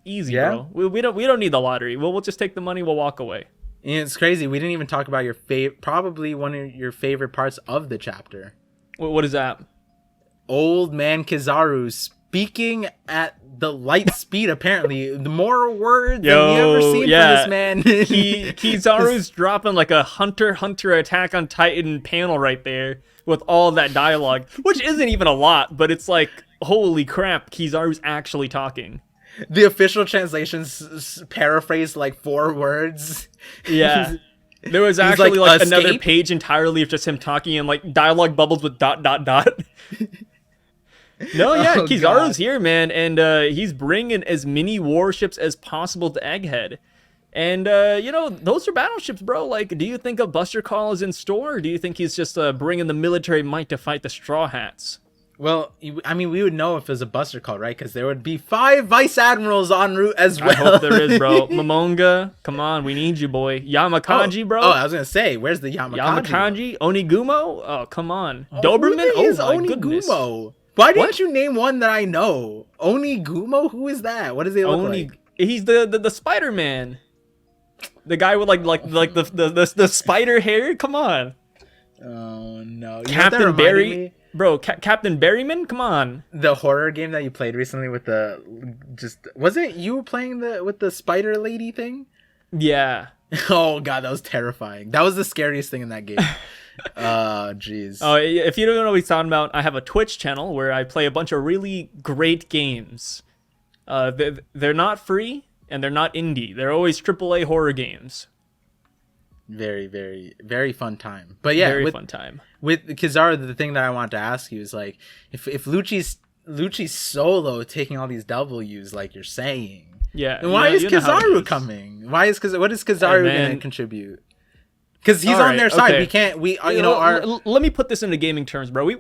Easy, bro. We don't need the lottery. We'll just take the money. We'll walk away. And it's crazy. We didn't even talk about probably one of your favorite parts of the chapter. What is that? Old man Kizaru speaking at the light speed, apparently. The more words than you ever seen from this man. Kizaru's dropping like a Hunter Attack on Titan panel right there with all that dialogue, which isn't even a lot, but it's like, holy crap, Kizaru's actually talking. The official translations paraphrase like 4 words. Yeah. There was actually like another page entirely of just him talking and like dialogue bubbles with ... No, yeah, Kizaru's here, man, and he's bringing as many warships as possible to Egghead. And, those are battleships, bro. Like, do you think a Buster Call is in store, or do you think he's just bringing the military might to fight the Straw Hats? Well, I mean, we would know if it was a Buster Call, right? Because there would be 5 Vice Admirals en route as well. I hope there is, bro. Momonga, come on, we need you, boy. Yamakanji, bro. Oh, I was going to say, where's the Yamakanji? Yamakanji? Onigumo? Oh, come on. Doberman? Oh, my goodness. Why didn't you name one that I know? Onigumo? Who is that? What does he look like? He's the Spider-Man. The guy with like the spider hair? Come on. Oh no. Captain Barry. Bro, Captain Berryman? Come on. The horror game that you played recently with was it you playing with the spider lady thing? Yeah. Oh god, that was terrifying. That was the scariest thing in that game. Jeez. Oh, if you don't know what he's talking about, I have a Twitch channel where I play a bunch of really great games. They're not free and they're not indie. They're always AAA horror games. Very, very, very fun time. But yeah, very fun time. With Kizaru, the thing that I want to ask you is like, if Lucci's solo taking all these W's like you're saying, yeah. And why is Kizaru coming? What is Kizaru going to contribute? Because he's on their side. Okay. Let me put this into gaming terms, bro. We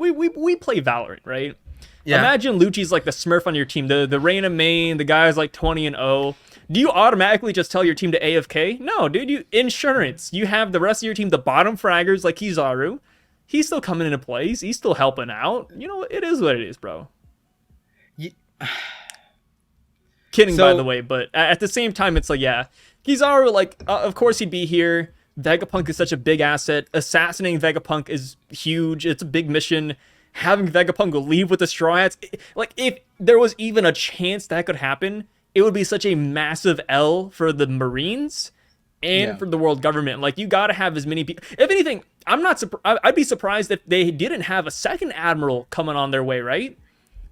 play Valorant, right? Yeah. Imagine Lucci's like the Smurf on your team, the Reina main, the guy's like 20-0. Do you automatically just tell your team to AFK? No, dude. Insurance. You have the rest of your team, the bottom fraggers like Kizaru. He's still coming into plays. He's still helping out. You know, it is what it is, bro. Yeah. Kidding, by the way, but at the same time, it's like, yeah, Kizaru, like, of course he'd be here. Vegapunk is such a big asset. Assassinating Vegapunk is huge. It's a big mission. Having Vegapunk leave with the Straw Hats, like, if there was even a chance that could happen, it would be such a massive L for the Marines and for the world government. Like, you gotta have as many people. If anything, I'd be surprised if they didn't have a second admiral coming on their way, right?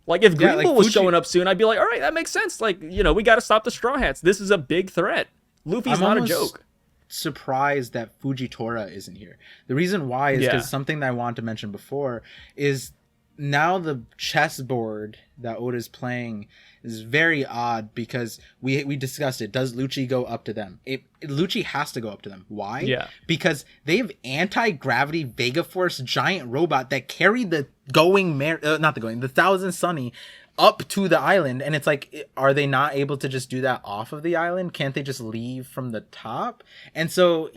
Like, if Green Bull was showing up soon, I'd be like, all right, that makes sense. Like, we got to stop the Straw Hats. This is a big threat. Luffy's not a joke. Surprised that Fujitora isn't here. The reason why is because something that I wanted to mention before is now the chessboard that Oda's playing is very odd because we discussed it. Does Lucci go up to them? Lucci has to go up to them. Why? Yeah. Because they have anti-gravity Vega Force giant robot that carried the the Thousand Sunny up to the island, and it's like, are they not able to just do that off of the island? Can't they just leave from the top? And so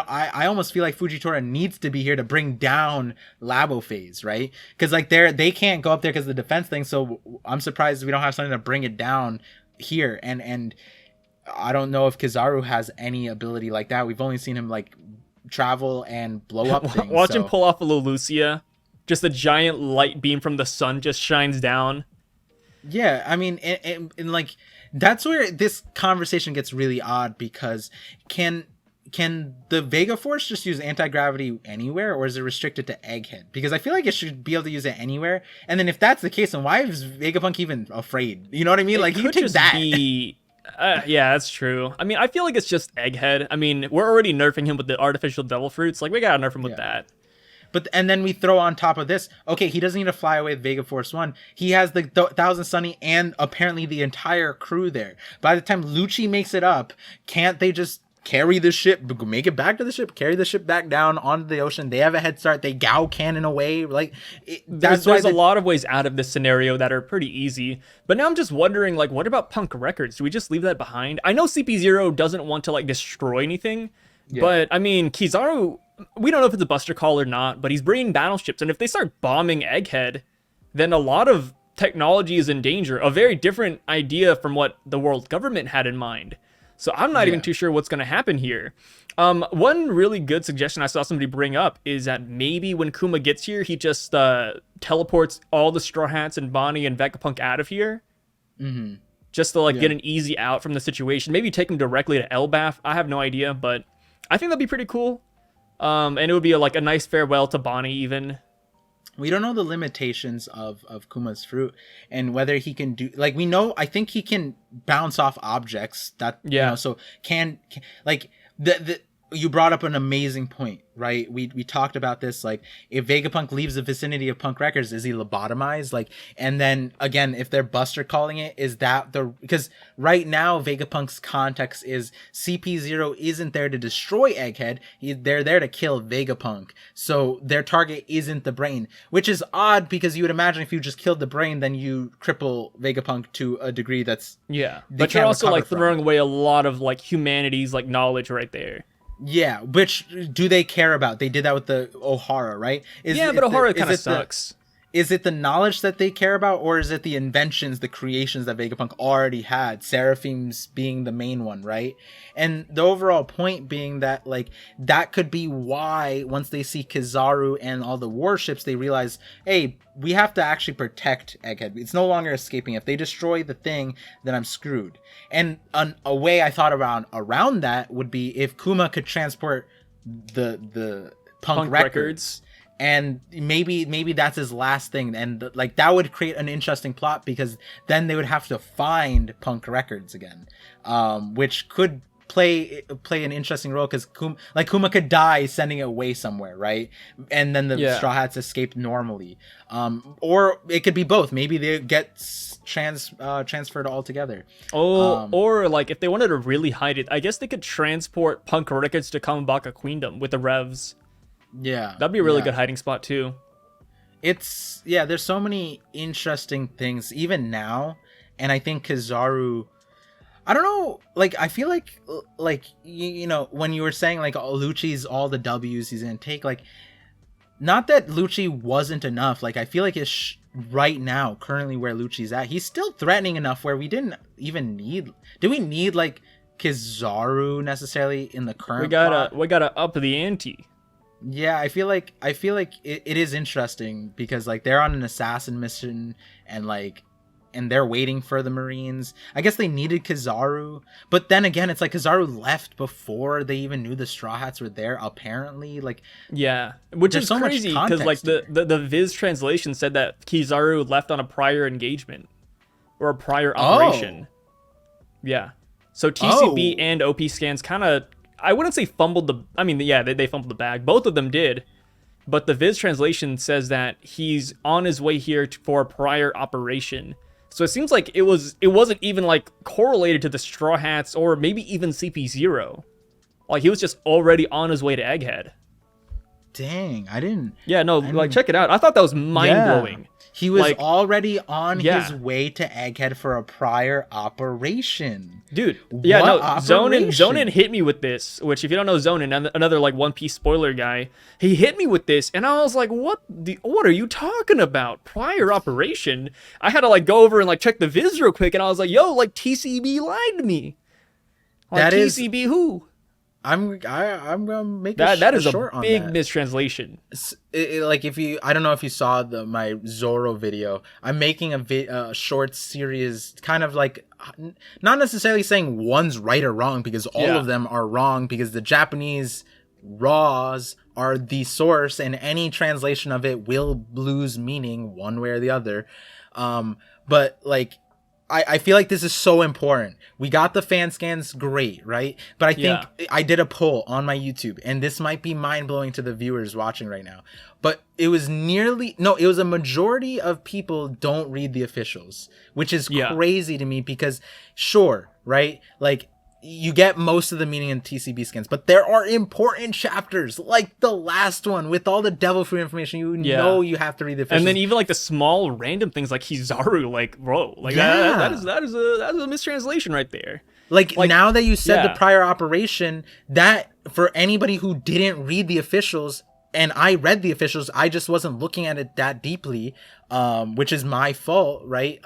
I almost feel like Fujitora needs to be here to bring down Labo Phase, right? Because like they can't go up there because of the defense thing, so I'm surprised we don't have something to bring it down here. And I don't know if Kizaru has any ability like that. We've only seen him like travel and blow up things. Watch him pull off a little Lucia. Just a giant light beam from the sun just shines down. Yeah, I mean, and like, that's where this conversation gets really odd, because can the Vega Force just use anti-gravity anywhere, or is it restricted to Egghead? Because I feel like it should be able to use it anywhere. And then if that's the case, then why is Vegapunk even afraid? You know what I mean? Like, you take that. Yeah, that's true. I mean, I feel like it's just Egghead. I mean, we're already nerfing him with the artificial devil fruits. Like, we gotta nerf him with that. And then we throw on top of this, okay, he doesn't need to fly away with Vega Force 1. He has the Thousand Sunny and apparently the entire crew there. By the time Lucci makes it up, can't they just carry the ship, make it back to the ship, carry the ship back down onto the ocean? They have a head start. They Gao cannon away. Like, there's a lot of ways out of this scenario that are pretty easy. But now I'm just wondering, like, what about Punk Records? Do we just leave that behind? I know CP0 doesn't want to, like, destroy anything. Yeah. But, I mean, Kizaru, we don't know if it's a Buster Call or not, but he's bringing battleships. And if they start bombing Egghead, then a lot of technology is in danger. A very different idea from what the world government had in mind. So I'm not even too sure what's going to happen here. One really good suggestion I saw somebody bring up is that maybe when Kuma gets here, he just teleports all the Straw Hats and Bonnie and Vegapunk out of here. Mm-hmm. Just to, like, get an easy out from the situation. Maybe take him directly to Elbaf. I have no idea, but I think that'd be pretty cool. And it would be a nice farewell to Bonnie even. We don't know the limitations of Kuma's fruit and whether he can do, like, we know, I think he can bounce off objects that, so can like you brought up an amazing point, right? We talked about this, like, if Vegapunk leaves the vicinity of Punk Records, is he lobotomized? Like, and then again, if they're Buster calling it, is that because right now Vegapunk's context is CP0 isn't there to destroy Egghead, they're there to kill Vegapunk. So their target isn't the brain, which is odd because you would imagine if you just killed the brain, then you cripple Vegapunk to a degree that's but you're also like throwing away a lot of like humanity's like knowledge right there. Yeah, which do they care about? They did that with the Ohara, right? But Ohara kind of sucks. is it the knowledge that they care about, or is it the inventions, the creations that Vegapunk already had? Seraphim's being the main one, right? And the overall point being that, like, that could be why once they see Kizaru and all the warships, they realize, hey, we have to actually protect Egghead. It's no longer escaping. If they destroy the thing, then I'm screwed. And a way I thought around that would be if Kuma could transport the Punk records. And maybe that's his last thing, and like that would create an interesting plot, because then they would have to find Punk records again, which could play an interesting role, because Kuma could die sending it away somewhere, right? And then the Straw Hats escape normally, or it could be both. Maybe they get transferred all together. Or like if they wanted to really hide it, I guess they could transport Punk records to Kamabaka Queendom with the Revs. Yeah, that'd be a really good hiding spot too. There's so many interesting things even now, and I think Kizaru, I don't know, like I feel like you know, when you were saying like Lucci's all the W's he's gonna take, like, not that Lucci wasn't enough, like I feel like it's right now currently where Lucci's at, he's still threatening enough where we didn't even need, do we need like Kizaru necessarily in the current we gotta up the ante. Yeah, I feel like it is interesting, because like they're on an assassin mission, and they're waiting for the Marines. I guess they needed Kizaru, but then again, it's like Kizaru left before they even knew the Straw Hats were there, apparently. Like, yeah, which is so crazy, because like the Viz translation said that Kizaru left on a prior engagement or a prior operation. Yeah, so TCB and OP scans kind of, I wouldn't say fumbled they fumbled the bag. Both of them did. But the Viz translation says that he's on his way here for a prior operation. So it seems like it wasn't even like correlated to the Straw Hats or maybe even CP0. Like he was just already on his way to Egghead. Dang, I didn't. Yeah, no, like check it out. I thought that was mind-blowing. Yeah. He was already on his way to Egghead for a prior operation. Dude, yeah, no, Zonin hit me with this, which if you don't know Zonin, another like One Piece spoiler guy, he hit me with this, and I was like, what are you talking about? Prior operation? I had to like go over and like check the Viz real quick, and I was like, yo, like TCB lied to me. Like, that TCB is, who? I'm gonna make that is short a big mistranslation. Like I don't know if you saw my Zoro video. I'm making a short series, kind of like not necessarily saying one's right or wrong, because all of them are wrong, because the Japanese raws are the source, and any translation of it will lose meaning one way or the other. But like, I feel like this is so important. We got the fan scans, great, right? But I think I did a poll on my YouTube, and this might be mind-blowing to the viewers watching right now, but it was a majority of people don't read the officials, which is crazy to me, because sure, right? Like, you get most of the meaning in TCB scans, but there are important chapters, like the last one with all the devil fruit information. You know you have to read the officials. And then even like the small random things like Kizaru, like, bro, like that is a mistranslation right there. Like now that you said the prior operation, that for anybody who didn't read the officials, and I read the officials, I just wasn't looking at it that deeply, which is my fault, right?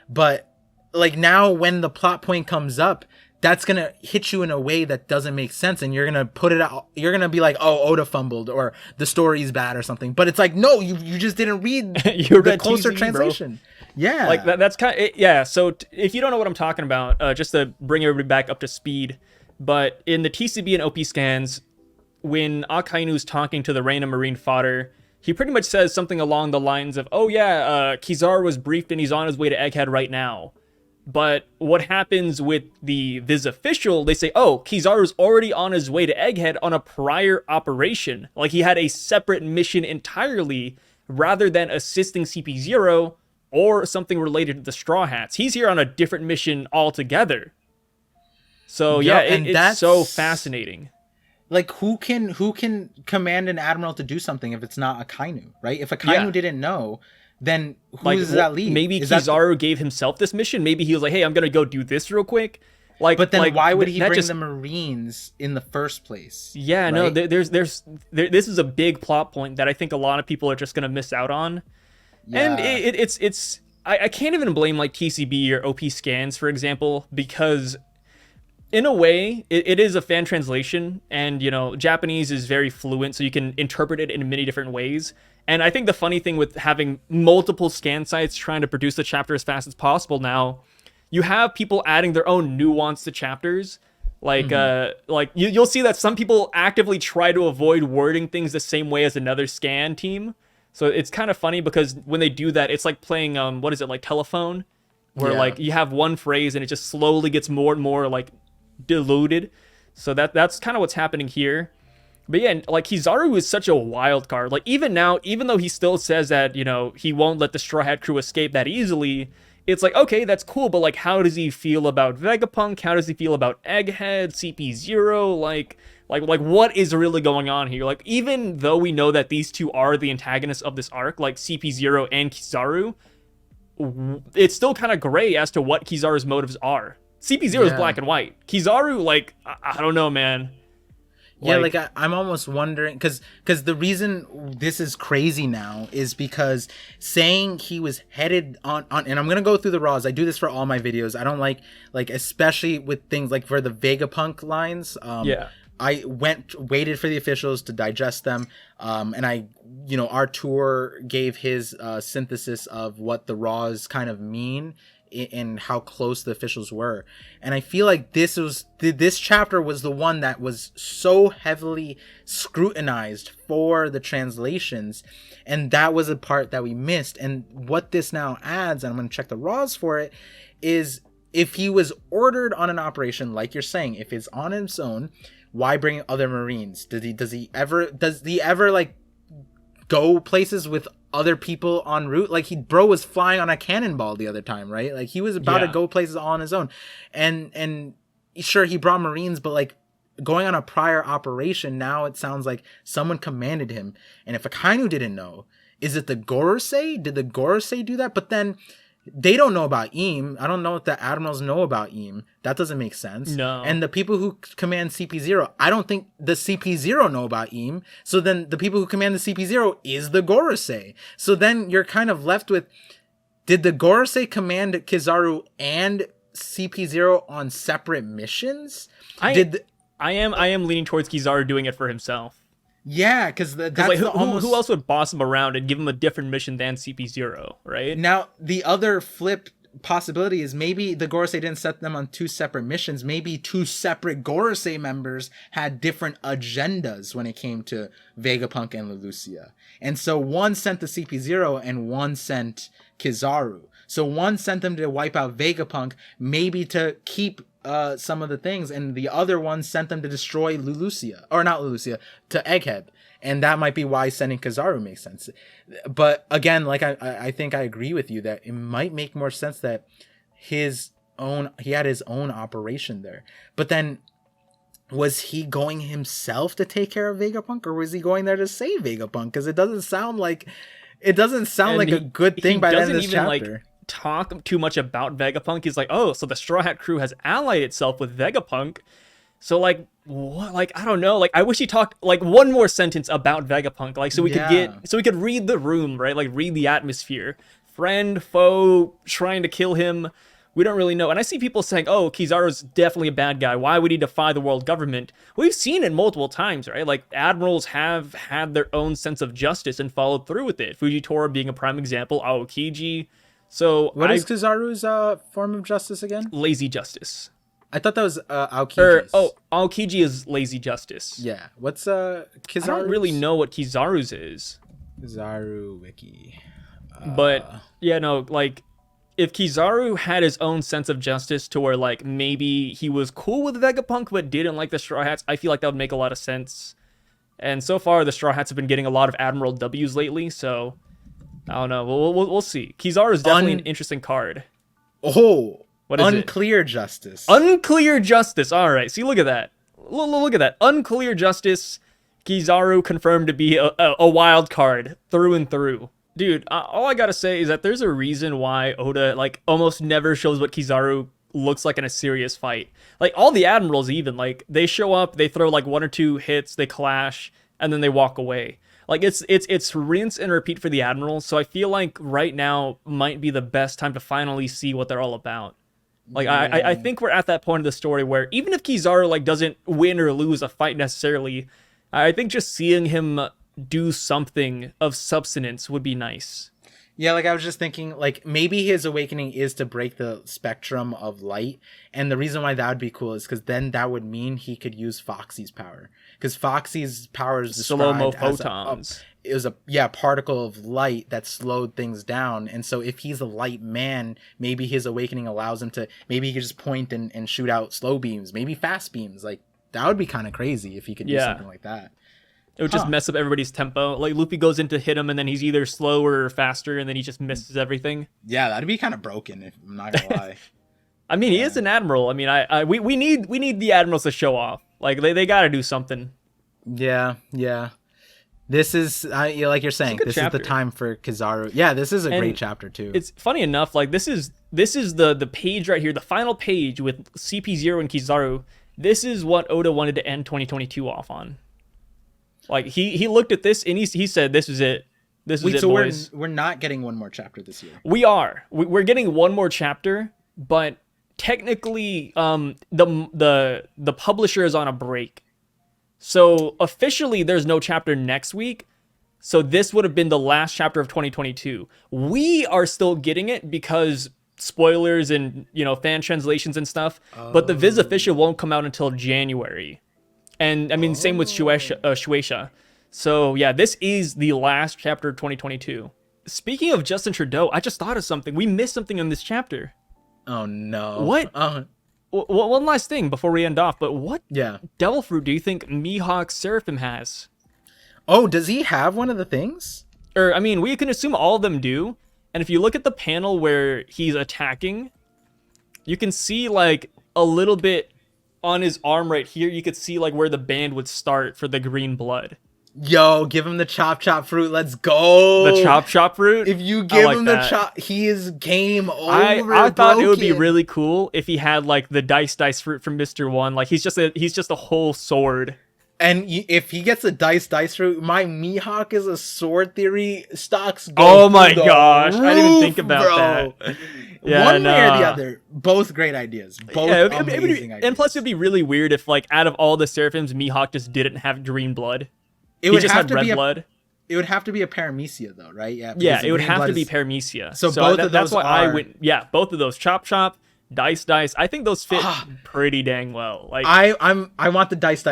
But like now when the plot point comes up, that's going to hit you in a way that doesn't make sense. And you're going to put it out. You're going to be like, oh, Oda fumbled, or the story's bad or something. But it's like, no, you just didn't read the closer translation. Bro. Yeah. Like that's kind of, yeah. So if you don't know what I'm talking about, just to bring everybody back up to speed, but in the TCB and OP scans, when Akainu's talking to the random marine fodder, he pretty much says something along the lines of, oh yeah, Kizaru was briefed and he's on his way to Egghead right now. But what happens with the Viz official, they say, oh, Kizaru's already on his way to Egghead on a prior operation. Like he had a separate mission entirely, rather than assisting CP0 or something related to the Straw Hats. He's here on a different mission altogether. So it's so fascinating. Like who can command an admiral to do something if it's not Akainu, right? If Akainu didn't know, then who does that leave? Maybe Kizaru gave himself this mission. Maybe he was like, hey, I'm going to go do this real quick. But then why would he bring the Marines in the first place? Yeah, right? No, this is a big plot point that I think a lot of people are just going to miss out on. And I can't even blame like TCB or OP scans, for example, because in a way, it is a fan translation, and, you know, Japanese is very fluent, so you can interpret it in many different ways. And I think the funny thing with having multiple scan sites trying to produce the chapter as fast as possible now, you have people adding their own nuance to chapters. Like, you'll see that some people actively try to avoid wording things the same way as another scan team. So it's kind of funny because when they do that, it's like playing, like telephone, where like you have one phrase and it just slowly gets more and more like diluted. So that's kind of what's happening here. But yeah, like Kizaru is such a wild card. Like even now, even though he still says that, you know, he won't let the Straw Hat crew escape that easily, it's like, okay, that's cool, but like how does he feel about Vegapunk? How does he feel about Egghead, CP0? Like what is really going on here? Like, even though we know that these two are the antagonists of this arc, like CP0 and Kizaru, it's still kind of gray as to what Kizaru's motives are. CP0 is black and white. Kizaru, like, I don't know, man. Yeah, like I'm almost wondering, because the reason this is crazy now is because saying he was headed on, and I'm gonna go through the raws. I do this for all my videos. I don't like especially with things like for the Vegapunk lines. I waited for the officials to digest them, and our tour gave his synthesis of what the raws kind of mean and how close the officials were. And I feel like this chapter was the one that was so heavily scrutinized for the translations, and that was a part that we missed. And what this now adds, and I'm going to check the raws for it, is if he was ordered on an operation, like you're saying, if it's on its own, why bring other Marines? Does he ever like go places with other people en route? Like bro was flying on a cannonball the other time, right? Like he was about to go places all on his own, and sure, he brought Marines, but like going on a prior operation, now it sounds like someone commanded him. And if Akainu didn't know, is it the Gorosei? Did the Gorosei do that? But then they don't know about Im. I don't know if the admirals know about Im. That doesn't make sense. No. And the people who command CP0, I don't think the CP0 know about Im. So then the people who command the CP0 is the Gorosei. So then you're kind of left with, did the Gorosei command Kizaru and CP0 on separate missions? I am leaning towards Kizaru doing it for himself. Yeah, because that's like, who else would boss him around and give him a different mission than CP0, right? Now, the other flip possibility is maybe the Gorosei didn't set them on two separate missions. Maybe two separate Gorosei members had different agendas when it came to Vegapunk and Leloucia. And so one sent the CP0 and one sent Kizaru. So one sent them to wipe out Vegapunk, maybe to keep some of the things, and the other one sent them to destroy Leloucia, or not Leloucia, to Egghead, and that might be why sending Kizaru makes sense. But again, like I think I agree with you that it might make more sense that he had his own operation there. But then, was he going himself to take care of Vegapunk, or was he going there to save Vegapunk? Because it doesn't sound like a good thing by the end of this chapter. Talk too much about Vegapunk. He's like, oh, so the Straw Hat crew has allied itself with Vegapunk. So like, what? Like, I don't know. Like, I wish he talked like one more sentence about Vegapunk, like so we could read the room, right? Like read the atmosphere. Friend, foe, trying to kill him. We don't really know. And I see people saying, oh, Kizaru's definitely a bad guy. Why would he defy the world government? We've seen it multiple times, right? Like, admirals have had their own sense of justice and followed through with it. Fujitora being a prime example. Aokiji. So what is Kizaru's form of justice again? Lazy justice. I thought that was Aokiji's. Aokiji is lazy justice. Yeah. What's Kizaru's? I don't really know what Kizaru's is. Kizaru wiki. But yeah, no, like if Kizaru had his own sense of justice to where like maybe he was cool with Vegapunk but didn't like the Straw Hats, I feel like that would make a lot of sense. And so far the Straw Hats have been getting a lot of Admiral W's lately, so I don't know. We'll see. Kizaru is definitely an interesting card. Oh, what is unclear justice. Unclear justice. All right. See, look at that. Look at that. Unclear justice. Kizaru confirmed to be a wild card through and through. Dude, all I gotta say is that there's a reason why Oda like almost never shows what Kizaru looks like in a serious fight. Like all the admirals, even like they show up, they throw like one or two hits, they clash, and then they walk away. Like it's rinse and repeat for the Admiral. So I feel like right now might be the best time to finally see what they're all about. Like I think we're at that point of the story where even if Kizaru like doesn't win or lose a fight necessarily, I think just seeing him do something of substance would be nice. Yeah, like I was just thinking, like maybe his awakening is to break the spectrum of light, and the reason why that would be cool is because then that would mean he could use Foxy's power, because Foxy's power is slow-mo photons. It was a particle of light that slowed things down, and so if he's a light man, maybe his awakening allows him to, maybe he could just point and shoot out slow beams, maybe fast beams. Like that would be kind of crazy if he could do something like that. It would just mess up everybody's tempo. Like Luffy goes in to hit him, and then he's either slower or faster, and then he just misses everything. Yeah, that'd be kind of broken. If I'm not gonna lie. I mean, he is an admiral. I mean, we need the admirals to show off. Like they got to do something. Yeah. This is like you're saying. This is the time for Kizaru. Yeah, this is a great chapter too. It's funny enough. Like this is the page right here, the final page with CP0 and Kizaru. This is what Oda wanted to end 2022 off on. Like he looked at this and he said, "This is it. This is it, so boys." We're not getting one more chapter this year. We are. We're getting one more chapter, but technically, the publisher is on a break, so officially there's no chapter next week. So this would have been the last chapter of 2022. We are still getting it because spoilers and fan translations and stuff. But the Viz official won't come out until January. And I mean, same with Shueisha. So yeah, this is the last chapter of 2022. Speaking of Justin Trudeau, I just thought of something. We missed something in this chapter. Oh no. What? One last thing before we end off, but what devil fruit do you think Mihawk's Seraphim has? Oh, does he have one of the things? Or, I mean, we can assume all of them do. And if you look at the panel where he's attacking, you can see like a little bit on his arm right here, you could see like where the band would start for the green blood. Yo, give him the chop fruit. Let's go. The chop fruit? If you give him the chop, he is game over. I thought it would be really cool if he had like the dice fruit from Mr. One. Like he's just a whole sword. And if he gets a dice fruit, my Mihawk is a sword theory stocks go. Oh my gosh, I didn't even think about that. Yeah, one way or the other, both great ideas. Both amazing ideas. And plus, it'd be really weird if, like, out of all the Seraphims, Mihawk just didn't have green blood. It would just have had to red be blood. It would have to be a Paramecia, though, right? Yeah, it would have to be Paramecia. So both of those that's why are... I went. Yeah, both of those. Chop, dice. I think those fit pretty dang well. Like I want the dice.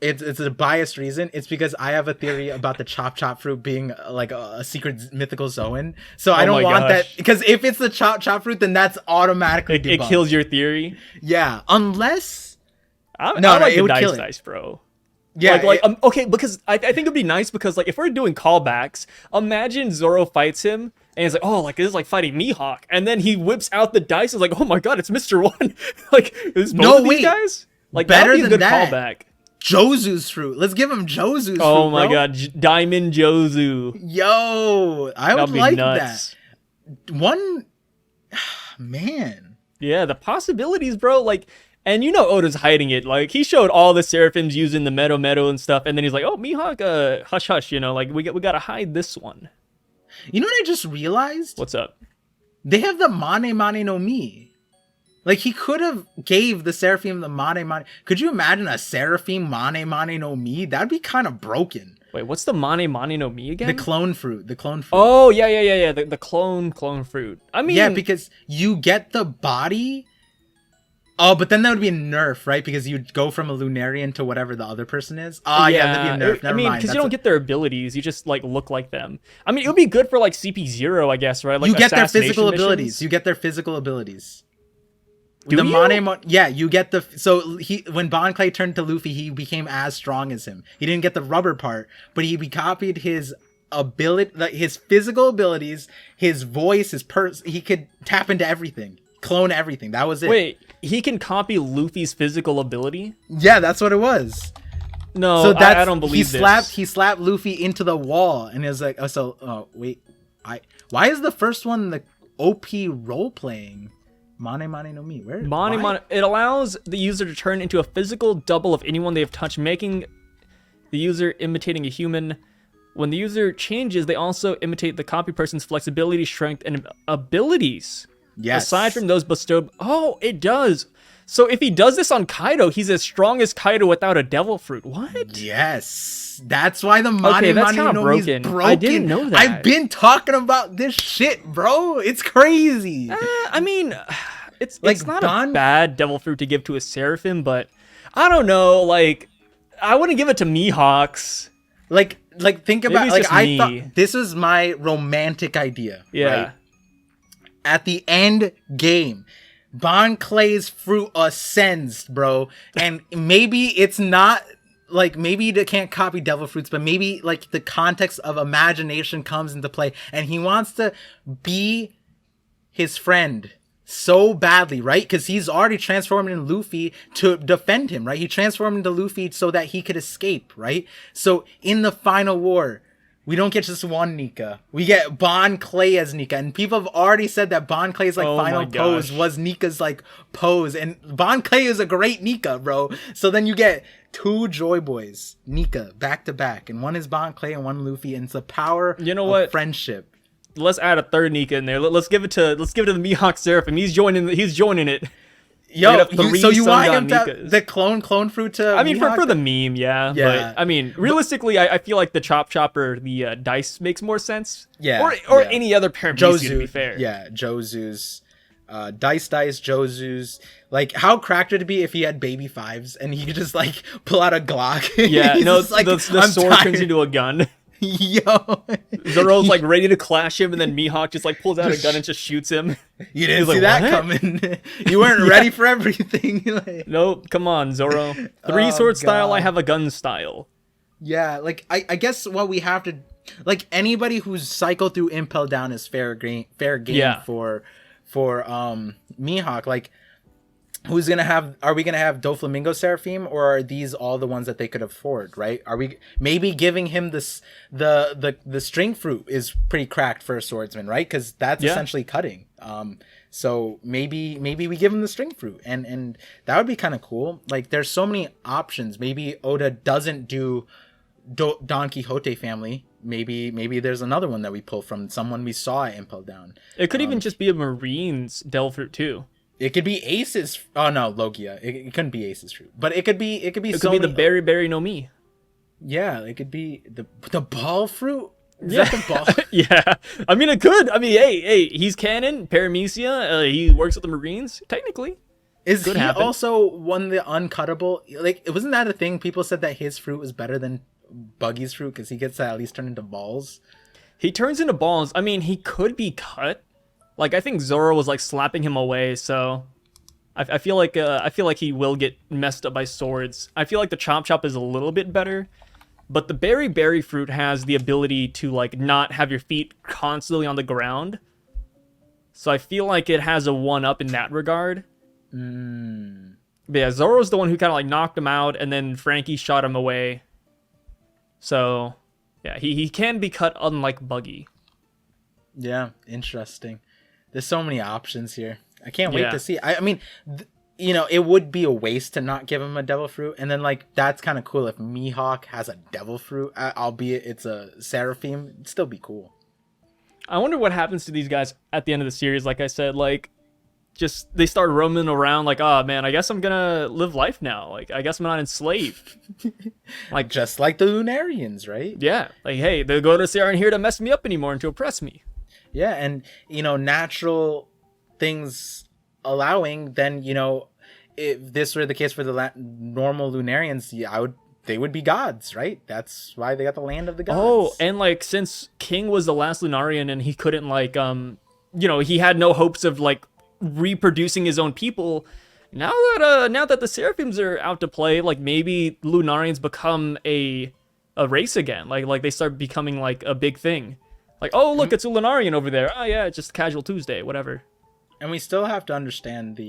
It's a biased reason. It's because I have a theory about the chop fruit being like a secret mythical Zoan. So I don't want that, because if it's the chop fruit, then that's automatically it kills your theory. Yeah, unless I like the dice, bro. Yeah, okay, because I think it'd be nice because like if we're doing callbacks, imagine Zoro fights him and he's like, oh, like this is like fighting Mihawk, and then he whips out the dice and is like, oh my god, it's Mr. One. Like, is both of these guys? Like, better that'd be a good than that. Callback. Jozu's fruit. Let's give him Jozu's fruit. Oh my god, Diamond Jozu. Yo, I would like that. One, man. Yeah, the possibilities, bro. Like. And Oda's hiding it. Like, he showed all the Seraphims using the Meadow and stuff, and then he's like, oh, Mihawk, hush, like, we gotta hide this one. You know what I just realized? What's up? They have the Mane no Mi. Like, he could have gave the Seraphim the Mane. Could you imagine a Seraphim Mane no Mi? That'd be kind of broken. Wait, what's the Mane no Mi again? The clone fruit. Oh, yeah. The clone fruit. I mean... Yeah, because you get the body... Oh, but then that would be a nerf, right? Because you'd go from a Lunarian to whatever the other person is. Yeah, that'd be a nerf. Never mind. Because you don't get their abilities. You just, like, look like them. I mean, it would be good for, like, CP0, I guess, right? Like, you get their physical abilities. You get their physical abilities. Do you? Yeah, you get the... So, when Bon Clay turned to Luffy, he became as strong as him. He didn't get the rubber part, but he copied his ability, like, his physical abilities, his voice, he could tap into everything. Clone everything. That was it. Wait, he can copy Luffy's physical ability? Yeah, that's what it was. No, so I don't believe this. He slapped Luffy into the wall, and he was like, wait, why is the first one the OP role playing? Mane no Mi. Where? Mane. It allows the user to turn into a physical double of anyone they have touched, making the user imitating a human. When the user changes, they also imitate the copy person's flexibility, strength, and abilities. Yes. Aside from those bestowed... Oh, it does. So if he does this on Kaido, he's as strong as Kaido without a devil fruit. What? Yes. That's why the Mani that's Mani no Mi is broken. I didn't know that. I've been talking about this shit, bro. It's crazy. I mean, it's not a bad devil fruit to give to a Seraphim, but I don't know. Like, I wouldn't give it to Mihawks. Like think about like I thought this was my romantic idea. Yeah. Right? At the end game, Bon Clay's fruit ascends, bro. And maybe it's not like, maybe they can't copy devil fruits, but maybe like the context of imagination comes into play, and he wants to be his friend so badly, right? Because he's already transformed into Luffy to defend him, right? He transformed into Luffy so that he could escape, right? So in the final war, we don't get just one Nika. We get Bon Clay as Nika. And people have already said that Bon Clay's like final pose was Nika's like pose. And Bon Clay is a great Nika, bro. So then you get two Joy Boys, Nika, back to back. And one is Bon Clay and one Luffy. And it's the power of friendship. Let's add a third Nika in there. Let's give it to the Mihawk Seraphim. He's joining it. Yo, so you want him to the clone fruit to I mean, Mihawk? for the meme, yeah. But I mean, realistically, I feel like the chop or the dice makes more sense. Yeah. Or any other Paramecia, to be fair. Yeah, Jozu's. Dice, Jozu's. Like, how cracked would it be if he had baby fives and he could just, like, pull out a Glock? Yeah, no, like, the sword turns into a gun. Yo. Zoro's, like, ready to clash him, and then Mihawk just, like, pulls out a gun and just shoots him. You didn't see that coming. You weren't ready for everything. Like, nope, come on, Zoro. Three-sword style, I have a gun style. Yeah, like, I guess what we have to... Like, anybody who's cycled through Impel Down is fair game for Mihawk. Like, who's gonna have? Are we gonna have Doflamingo Seraphim, or are these all the ones that they could afford? Right? Are we maybe giving him this the string fruit is pretty cracked for a swordsman, right? Because that's essentially cutting. So maybe we give him the string fruit, and that would be kind of cool. Like, there's so many options. Maybe Oda doesn't do Don Quixote family. Maybe there's another one that we pull from someone we saw at Impel Down. It could even just be a Marine's Devil Fruit too. It could be Ace's. Oh no, Logia. It couldn't be Ace's fruit, but it could be. It could be the Berry no Mi. Yeah, it could be the ball fruit. Is that the ball? Yeah, I mean it could. I mean, hey, he's canon. Paramecia. He works with the Marines. Technically, is he also one the uncuttable? Like, wasn't that a thing? People said that his fruit was better than Buggy's fruit because he gets to at least turn into balls. He turns into balls. I mean, he could be cut. Like, I think Zoro was like slapping him away, so I feel like he will get messed up by swords. I feel like the Chop is a little bit better, but the Berry fruit has the ability to like not have your feet constantly on the ground. So I feel like it has a one up in that regard. But yeah, Zoro's the one who kind of like knocked him out, and then Frankie shot him away. So yeah, he can be cut unlike Buggy. Yeah, interesting. There's so many options here. I can't wait to see. I mean, it would be a waste to not give him a devil fruit. And then, like, that's kind of cool if Mihawk has a devil fruit, albeit it's a Seraphim. It'd still be cool. I wonder what happens to these guys at the end of the series. Like I said, like, just they start roaming around like, oh, man, I guess I'm going to live life now. Like, I guess I'm not enslaved. Like, just like the Lunarians, right? Yeah. Like, hey, the Godos aren't here to mess me up anymore and to oppress me. Yeah, and, natural things allowing, then, if this were the case for the normal Lunarians, they would be gods, right? That's why they got the land of the gods. Oh, and, like, since King was the last Lunarian and he couldn't, like, he had no hopes of, like, reproducing his own people, now that the Seraphims are out to play, like, maybe Lunarians become a race again. Like they start becoming, like, a big thing. Like, oh, look, it's a Lunarian over there. Oh, yeah, it's just Casual Tuesday, whatever. And we still have to understand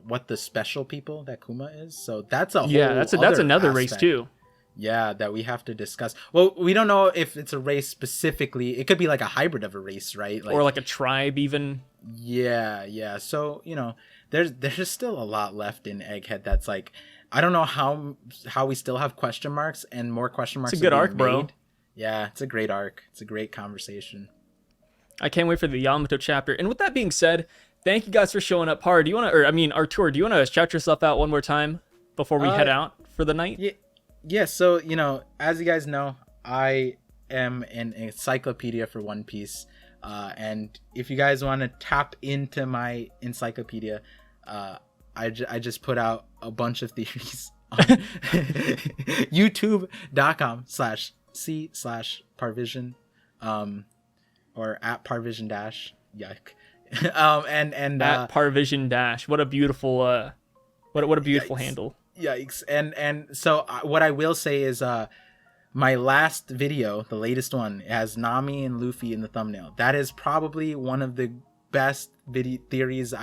what the special people that Kuma is. So that's a whole that's another race, too. Yeah, that we have to discuss. Well, we don't know if it's a race specifically. It could be like a hybrid of a race, right? Or like a tribe, even. Yeah. So, there's just still a lot left in Egghead that's like, I don't know how we still have question marks and more question marks. It's a good arc, bro. Yeah, it's a great arc. It's a great conversation. I can't wait for the Yamato chapter. And with that being said, thank you guys for showing up. Par, do you want to, or I mean, Artur, do you want to shout yourself out one more time before we head out for the night? Yeah. So, as you guys know, I am an encyclopedia for One Piece. And if you guys want to tap into my encyclopedia, I just put out a bunch of theories on youtube.com/c/parvision, or at parvision dash. Yuck. and at parvision dash. What a beautiful what a beautiful yikes. Handle. Yikes. And so what I will say is my last video, the latest one, has Nami and Luffy in the thumbnail. That is probably one of the best video theories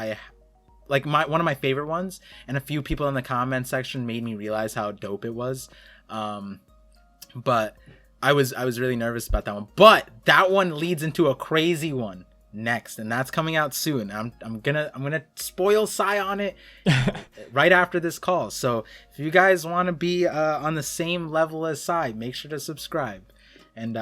one of my favorite ones, and a few people in the comment section made me realize how dope it was. But I was really nervous about that one. But that one leads into a crazy one next, and that's coming out soon. I'm gonna spoil Sai on it right after this call. So if you guys want to be on the same level as Sai, make sure to subscribe. And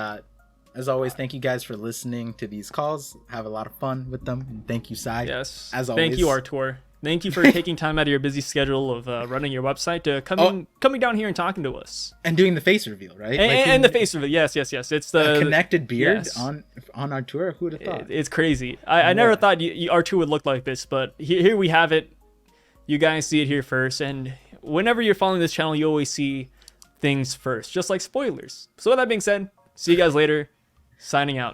as always, thank you guys for listening to these calls. Have a lot of fun with them. And thank you, Sai. Yes. As always. Thank you, Artur. Thank you for taking time out of your busy schedule of running your website to coming down here and talking to us. And doing the face reveal, right? And the face reveal. Yes. It's the connected beard on Artur. Who would have thought? It's crazy. I never thought Artur would look like this, but here we have it. You guys see it here first. And whenever you're following this channel, you always see things first, just like spoilers. So with that being said, see you guys later. Signing out.